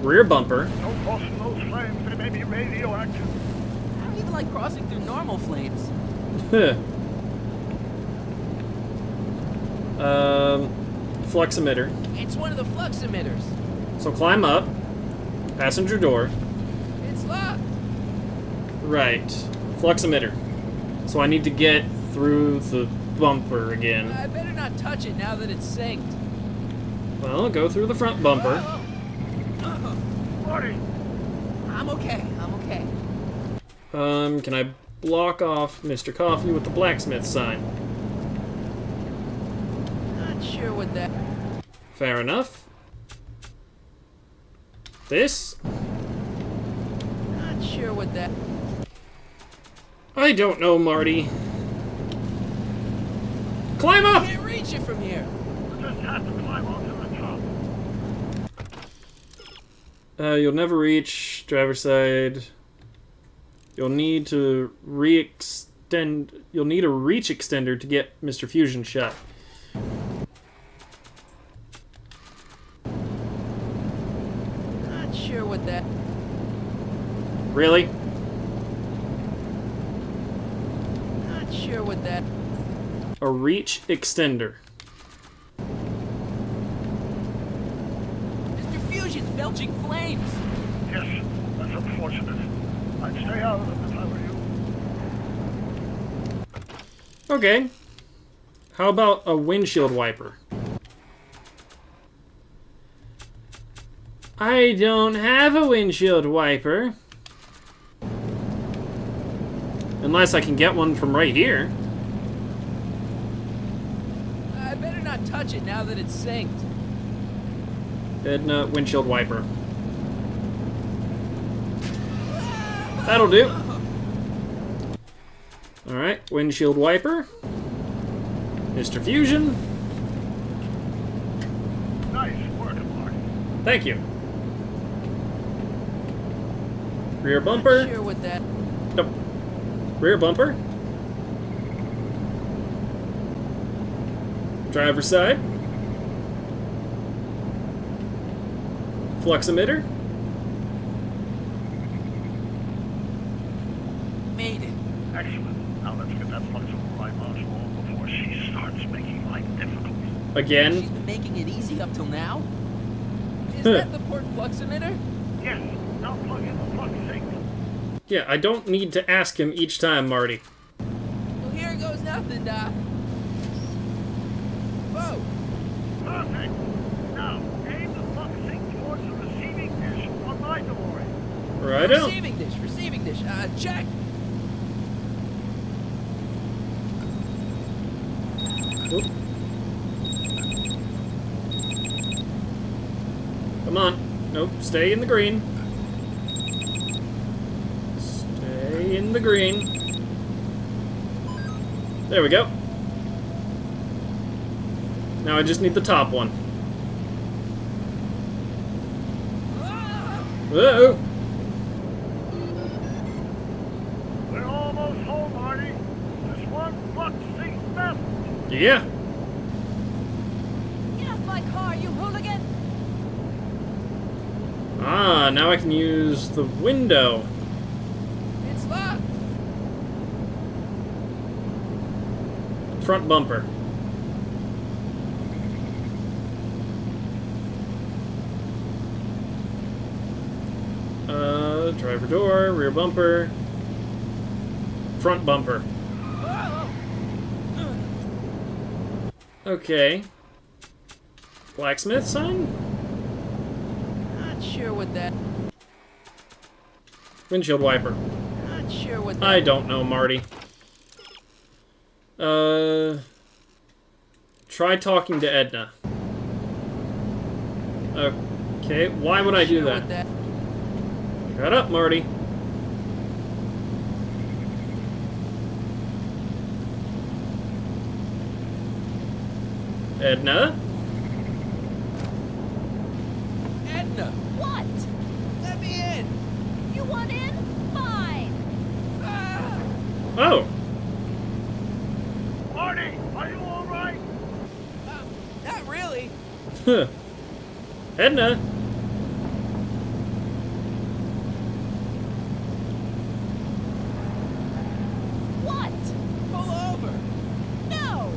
Rear bumper. Don't cross those flames, they may be radioactive. I don't even like crossing through normal flames. Flux emitter. It's one of the flux emitters. So climb up. Passenger door. It's locked. Right. Flux emitter. So I need to get through the bumper again. I better not touch it now that it's synced. Well, go through the front bumper. Marty! I'm okay. I'm okay. Can I block off Mr. Coffee with the blacksmith sign? Not sure what that. Fair enough. This? Not sure what that. I don't know, Marty. Climb up! I can't reach it from here. You just have to climb onto the top. You'll never reach driver's side. You'll need to re-extend. You'll need a reach extender to get Mr. Fusion shut. Not sure what that. Really? Not sure what that. A reach extender. Mr. belching flames. Yes, that's unfortunate. I'd stay out of them if I were you. Okay. How about a windshield wiper? I don't have a windshield wiper. Unless I can get one from right here. I better not touch it now that it's synced. Edna, windshield wiper. That'll do. Alright, windshield wiper. Mr. Fusion. Nice work, Marty. Thank you. Rear bumper. Not sure what that... Nope. Rear bumper. Driver's side. Flux emitter. Made it. Excellent. Now let's get that flux override module on before she starts making life difficult. Again. She's been making it easy up till now? Is that the port flux emitter? Yes. Now plug in the flux sink. Yeah, I don't need to ask him each time, Marty. Well, here goes nothing, Doc. Whoa! Perfect. Now aim the flux sink towards the receiving dish on my DeLorean. Righto. Receiving dish. Check. Oop. Come on. Nope, stay in the green. Stay in the green. There we go. Now I just need the top one. Whoa! We're almost home, Marty. Just one flux sink left. Yeah. Get off my car, you hooligan! Ah, now I can use the window. It's locked. Front bumper. Driver door, rear bumper, front bumper. Okay. Blacksmith sign? Not sure what that... Windshield wiper. Not sure what that... I don't know, Marty. Try talking to Edna. Okay, why would I do that? Shut up, Marty. Edna? Edna! What? Let me in! You want in? Fine. Oh! Marty, are you all right? Not really. Huh. Edna? Pull over. No!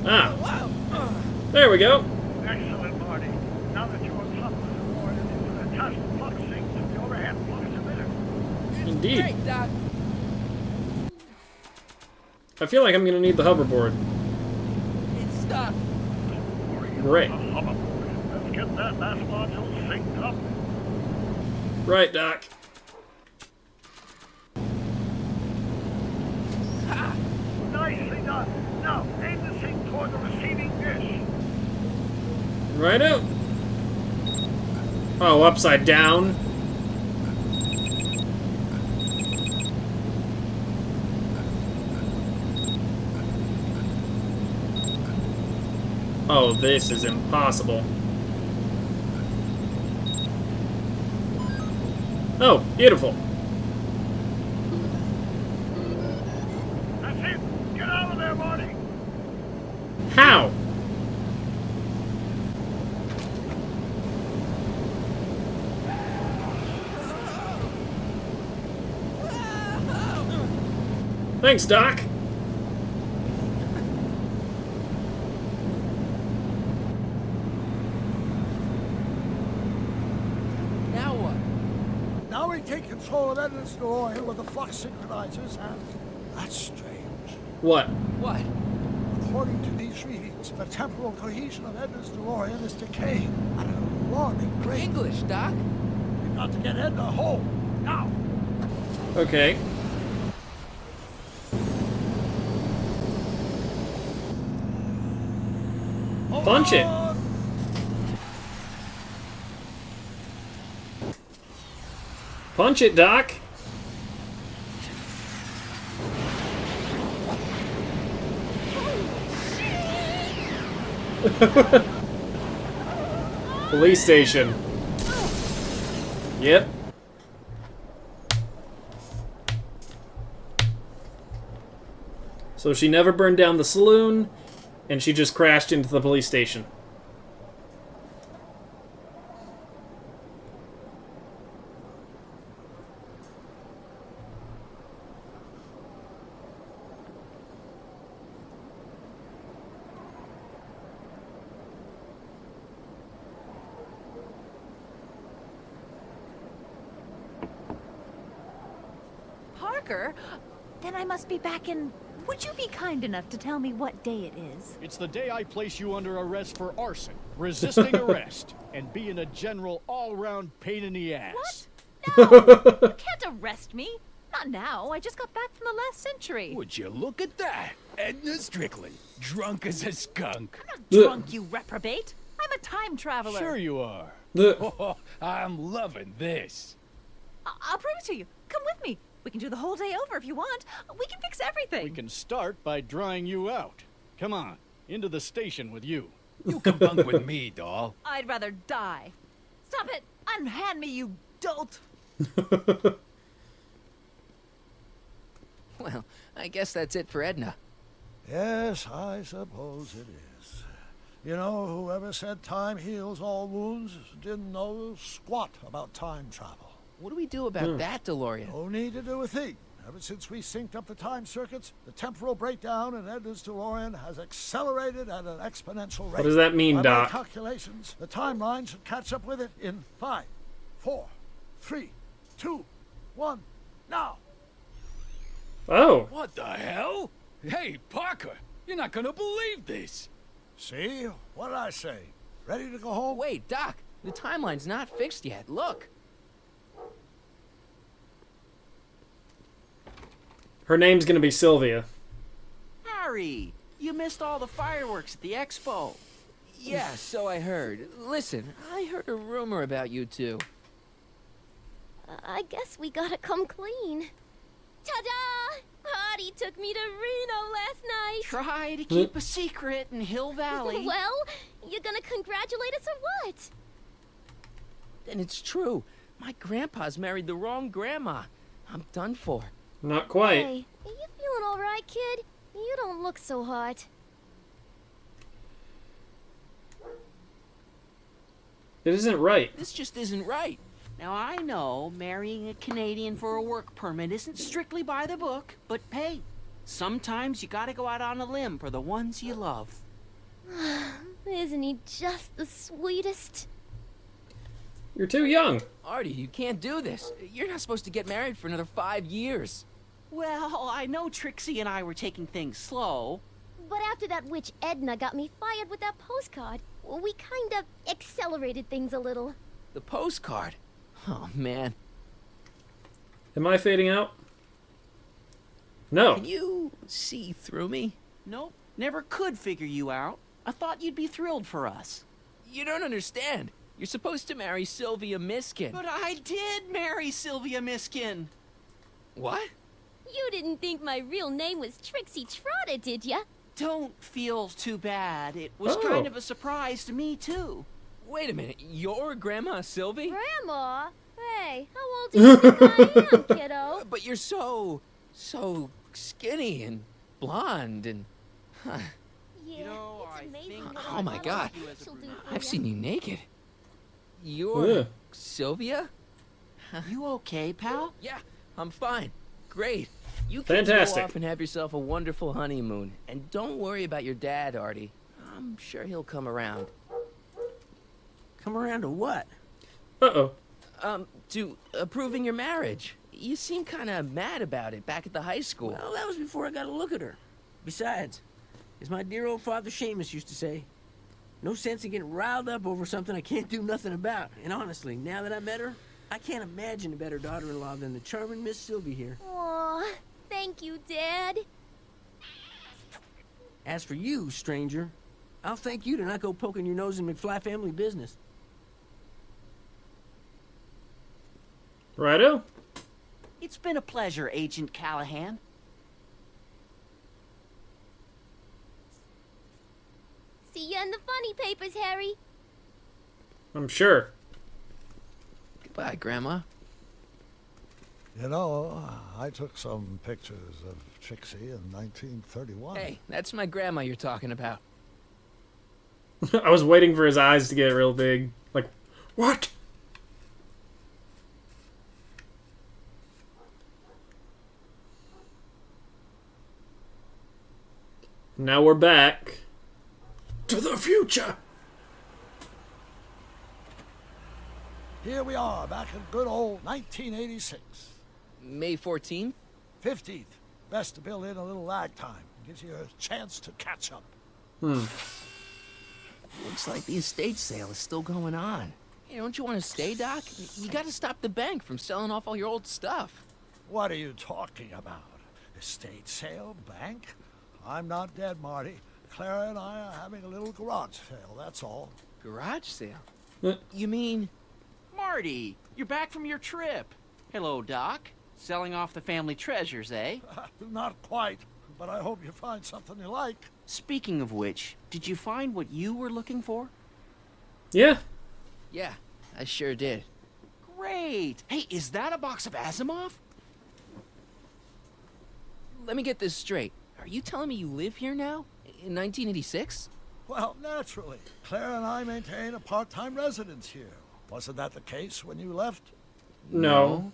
Ah. There we go. Excellent, Marty. Now that you're on top of the DeLorean, you can attach the flux sink to the overhead flux emitter. Indeed. Great, Doc. I feel like I'm gonna need the hoverboard. It's stuck. Great. Let's get that last module synced up. Right, Doc. Nicely done. Now, aim the sink toward the receiving dish. Righto. Oh, upside down. Oh, this is impossible. Oh, beautiful. That's it. Get out of there, Marty. How? Thanks, Doc. Now we take control of Edna's DeLorean with the flux synchronizers, and that's strange. What? What? According to these readings, the temporal cohesion of Edna's DeLorean is decaying at an alarming rate. English, Doc. We've got to get Edna home, now. Okay. Punch it. Punch it, Doc. Police station. Yep. So she never burned down the saloon, and she just crashed into the police station. Parker? Then I must be back in... Would you be kind enough to tell me what day it is? It's the day I place you under arrest for arson, resisting arrest, and being a general all-round pain in the ass. What? No! You can't arrest me. Not now. I just got back from the last century. Would you look at that? Edna Strickland, drunk as a skunk. I'm not drunk, you reprobate. I'm a time traveler. Sure you are. Oh, I'm loving this. I'll prove it to you. Come with me. We can do the whole day over if you want. We can fix everything. We can start by drying you out. Come on, into the station with you. You can bunk with me, doll. I'd rather die. Stop it! Unhand me, you dolt! Well, I guess that's it for Edna. Yes, I suppose it is. You know, whoever said time heals all wounds didn't know squat about time travel. What do we do about that, DeLorean? No need to do a thing. Ever since we synced up the time circuits, the temporal breakdown in Edna's DeLorean has accelerated at an exponential rate. What does that mean, By Doc? my calculations, the timeline should catch up with it in 5, 4, 3, 2, 1, now! Oh. What the hell? Hey, Parker, you're not gonna believe this. See? What did I say? Ready to go home? Wait, Doc, the timeline's not fixed yet. Look. Her name's gonna be Sylvia. Harry, you missed all the fireworks at the expo. Yeah, so I heard. Listen, I heard a rumor about you two. I guess we gotta come clean. Ta-da! Hardy took me to Reno last night. Try to keep a secret in Hill Valley. Well, you're gonna congratulate us or what? Then it's true. My grandpa's married the wrong grandma. I'm done for. Not quite. Hey, are you feeling all right, kid? You don't look so hot. It isn't right. This just isn't right. Now, I know marrying a Canadian for a work permit isn't strictly by the book, but hey, sometimes you gotta go out on a limb for the ones you love. Isn't he just the sweetest? You're too young. Artie, you can't do this. You're not supposed to get married for another 5 years. Well, I know Trixie and I were taking things slow. But after that witch Edna got me fired with that postcard, we kind of accelerated things a little. The postcard? Oh, man. Am I fading out? No. Can you see through me? Nope, never could figure you out. I thought you'd be thrilled for us. You don't understand. You're supposed to marry Sylvia Miskin. But I did marry Sylvia Miskin. What? You didn't think my real name was Trixie Trotter, did ya? Don't feel too bad. It was kind of a surprise to me, too. Wait a minute. You're Grandma Sylvie? Grandma? Hey, how old do you think I am, kiddo? But you're so skinny and blonde and... Yeah, You know, it's amazing what Oh my God. she'll do for I've ya. seen you naked. You're Ugh. Sylvia? You okay, pal? Yeah, I'm fine. Great. You can Fantastic. go off and have yourself a wonderful honeymoon. And don't worry about your dad, Artie. I'm sure he'll come around. Come around to what? Uh-oh. To approving your marriage. You seem kind of mad about it back at the high school. Well, that was before I got a look at her. Besides, as my dear old father Seamus used to say, no sense in getting riled up over something I can't do nothing about. And honestly, now that I met her, I can't imagine a better daughter-in-law than the charming Miss Sylvie here. Aw, thank you, Dad. As for you, stranger, I'll thank you to not go poking your nose in McFly family business. Righto. It's been a pleasure, Agent Callahan. See ya in the funny papers, Harry. I'm sure. Goodbye, Grandma. You know, I took some pictures of Trixie in 1931. Hey, that's my grandma you're talking about. I was waiting for his eyes to get real big. Like, what? Now we're back to the future. Here we are, back in good old 1986. May 14th? 15th. Best to build in a little lag time. Gives you a chance to catch up. Looks like the estate sale is still going on. Hey, don't you want to stay, Doc? You gotta stop the bank from selling off all your old stuff. What are you talking about? Estate sale? Bank? I'm not dead, Marty. Clara and I are having a little garage sale, that's all. Garage sale? You mean... Marty, you're back from your trip. Hello, Doc. Selling off the family treasures, eh? Not quite, but I hope you find something you like. Speaking of which, did you find what you were looking for? Yeah. Yeah, I sure did. Great. Hey, is that a box of Asimov? Let me get this straight. Are you telling me you live here now? In 1986? Well, naturally. Clara and I maintain a part-time residence here. Wasn't that the case when you left? No.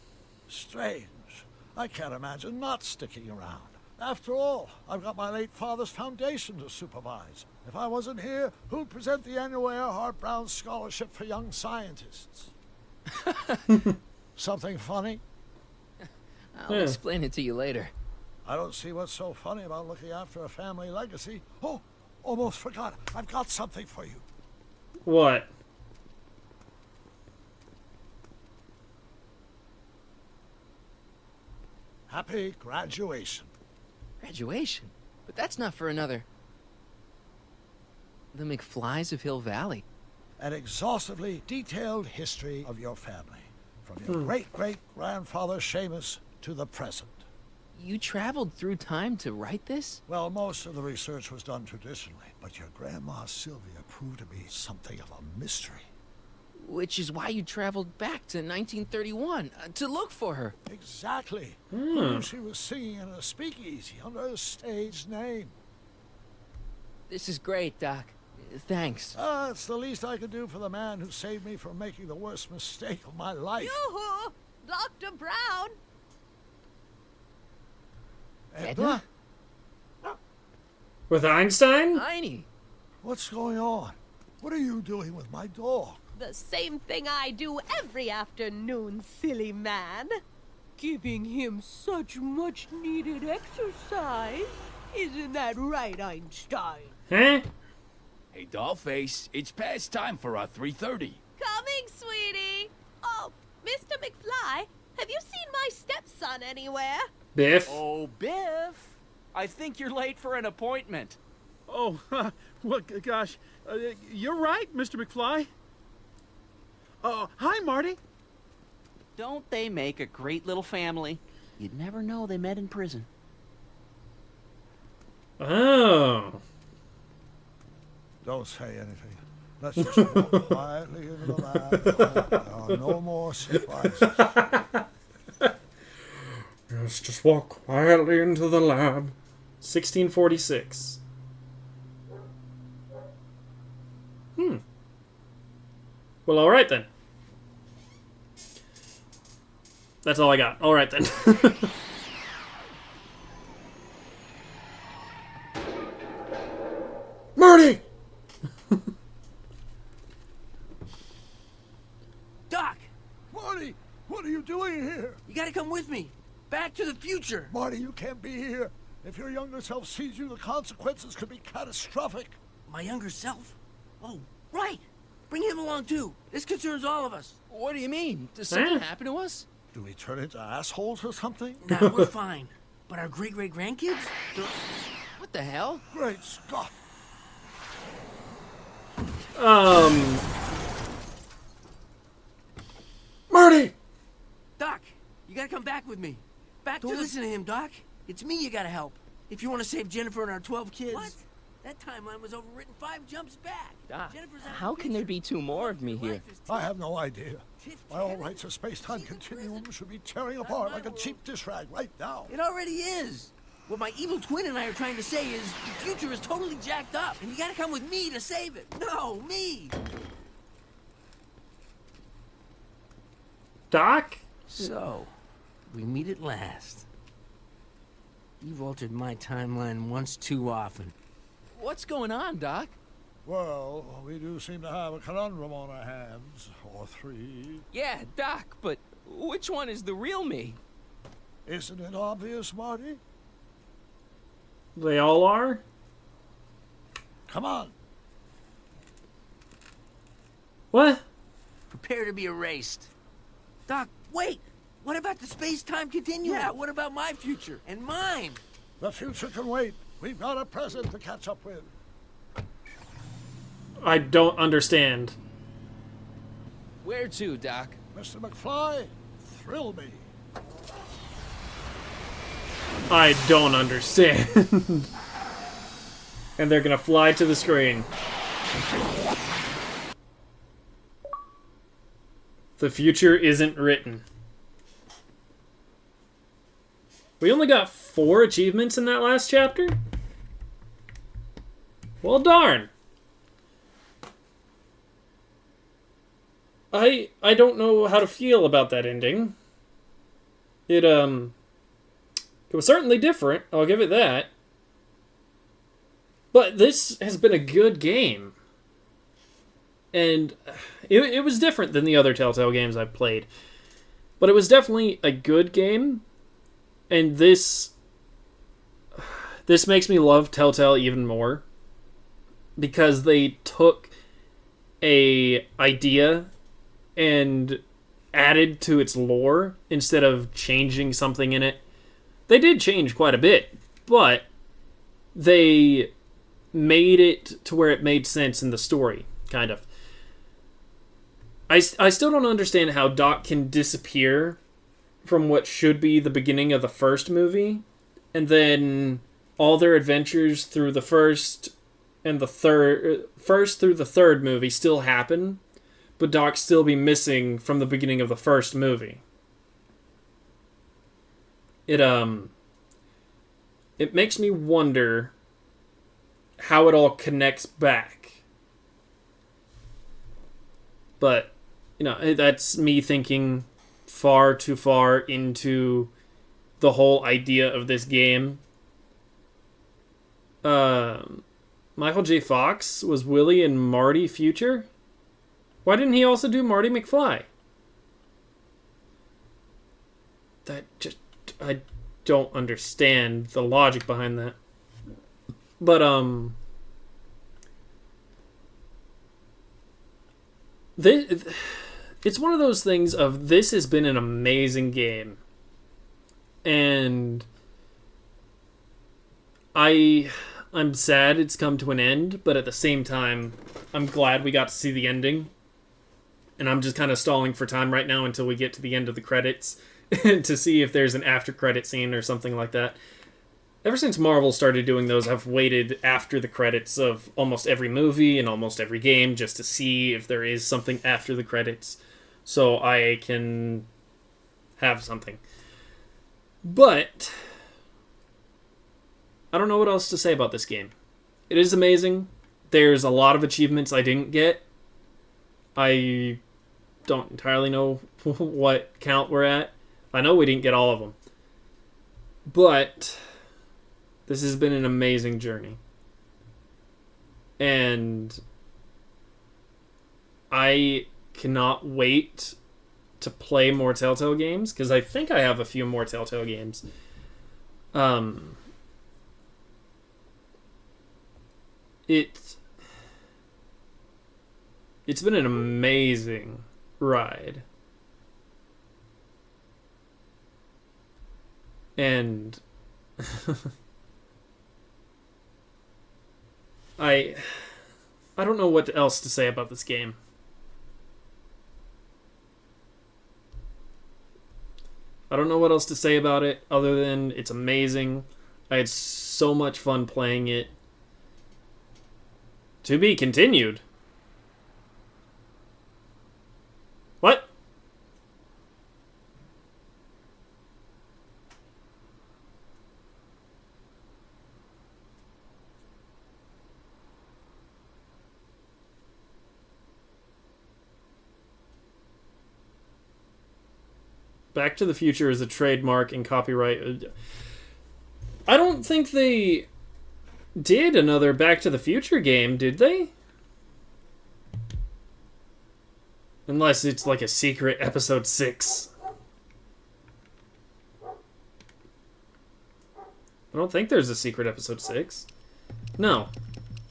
Strange. I can't imagine not sticking around. After all, I've got my late father's foundation to supervise. If I wasn't here, who'd present the annual Earhart Brown Scholarship for Young Scientists? Something funny? I'll explain it to you later. I don't see what's so funny about looking after a family legacy. Oh, almost forgot. I've got something for you. What? Happy graduation. Graduation? But that's not for another... The McFlys of Hill Valley. An exhaustively detailed history of your family. From your great-great-grandfather Seamus to the present. You traveled through time to write this? Well, most of the research was done traditionally, but your grandma Sylvia proved to be something of a mystery. Which is why you traveled back to 1931, to look for her. Exactly. She was singing in a speakeasy under a stage name. This is great, Doc. Thanks. It's the least I could do for the man who saved me from making the worst mistake of my life. Yoo-hoo! Dr. Brown! Edna? With Einstein? Heine! What's going on? What are you doing with my dog? The same thing I do every afternoon, silly man. Giving him such much needed exercise. Isn't that right, Einstein? Huh? Hey, Dollface, it's past time for our 3:30. Coming, sweetie. Oh, Mr. McFly, have you seen my stepson anywhere? Biff? Oh, Biff. I think you're late for an appointment. Oh, well, gosh. You're right, Mr. McFly. Oh, hi, Marty. Don't they make a great little family? You'd never know they met in prison. Oh. Don't say anything. Let's just walk quietly into the lab. There are no more surprises. Let's just walk quietly into the lab. 1646. Well, alright then. That's all I got. Alright then. Marty! Doc! Marty! What are you doing here? You gotta come with me. Back to the future. Marty, you can't be here. If your younger self sees you, the consequences could be catastrophic. My younger self? Oh, right. Bring him along, too. This concerns all of us. What do you mean? Does something happen to us? Do we turn into assholes or something? Nah, we're fine. But our great-great-grandkids? What the hell? Great Scott. Marty! Doc, you gotta come back with me. Don't listen to him, Doc. It's me you gotta help. If you want to save Jennifer and our 12 kids. What? That timeline was overwritten 5 jumps back. Doc, how can there be 2 more of me here? I have no idea. By all rights, a space-time continuum should be tearing apart like a cheap dish rag right now. It already is. What my evil twin and I are trying to say is the future is totally jacked up, and you gotta come with me to save it. No, me. Doc? So, we meet at last. You've altered my timeline once too often. What's going on, Doc? Well, we do seem to have a conundrum on our hands. Or 3. Yeah, Doc, but which one is the real me? Isn't it obvious, Marty? They all are? Come on. What? Prepare to be erased. Doc, wait! What about the space-time continuum? Yeah, what about my future? And mine? The future can wait. We've got a present to catch up with. I don't understand. Where to, Doc? Mr. McFly, thrill me. I don't understand. And they're gonna fly to the screen. The future isn't written. We only got 4 achievements in that last chapter? Well, darn. I don't know how to feel about that ending. It was certainly different, I'll give it that. But this has been a good game. And it was different than the other TellTale games I've played. But it was definitely a good game. And this makes me love TellTale even more. Because they took a idea and added to its lore instead of changing something in it. They did change quite a bit, but they made it to where it made sense in the story, kind of. I still don't understand how Doc can disappear from what should be the beginning of the first movie, and then all their adventures through the first through the third movie still happen, but Doc still be missing from the beginning of the first movie. It makes me wonder how it all connects back. But, that's me thinking far too far into the whole idea of this game. Michael J. Fox was Willie and Marty Future? Why didn't he also do Marty McFly? I don't understand the logic behind that. But, it's one of those things of this has been an amazing game. And I'm sad it's come to an end, but at the same time, I'm glad we got to see the ending. And I'm just kind of stalling for time right now until we get to the end of the credits to see if there's an after credit scene or something like that. Ever since Marvel started doing those, I've waited after the credits of almost every movie and almost every game just to see if there is something after the credits so I can have something. But I don't know what else to say about this game. It is amazing. There's a lot of achievements I didn't get. I don't entirely know what count we're at. I know we didn't get all of them. But this has been an amazing journey. And I cannot wait to play more TellTale games, because I think I have a few more TellTale games. It's been an amazing ride. And I don't know what else to say about this game. I don't know what else to say about it other than it's amazing. I had so much fun playing it. To be continued. What? Back to the Future is a trademark and copyright. I don't think they did another Back to the Future game, did they? Unless it's like a secret episode 6. I don't think there's a secret episode 6. No.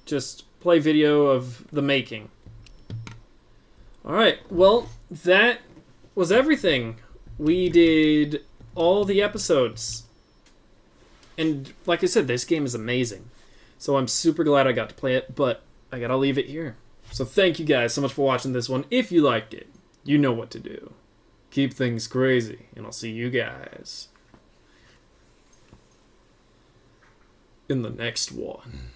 Just play video of the making. Alright, well, that was everything. We did all the episodes. And like I said, this game is amazing. So I'm super glad I got to play it, but I gotta leave it here. So thank you guys so much for watching this one. If you liked it, you know what to do. Keep things crazy, and I'll see you guys in the next one.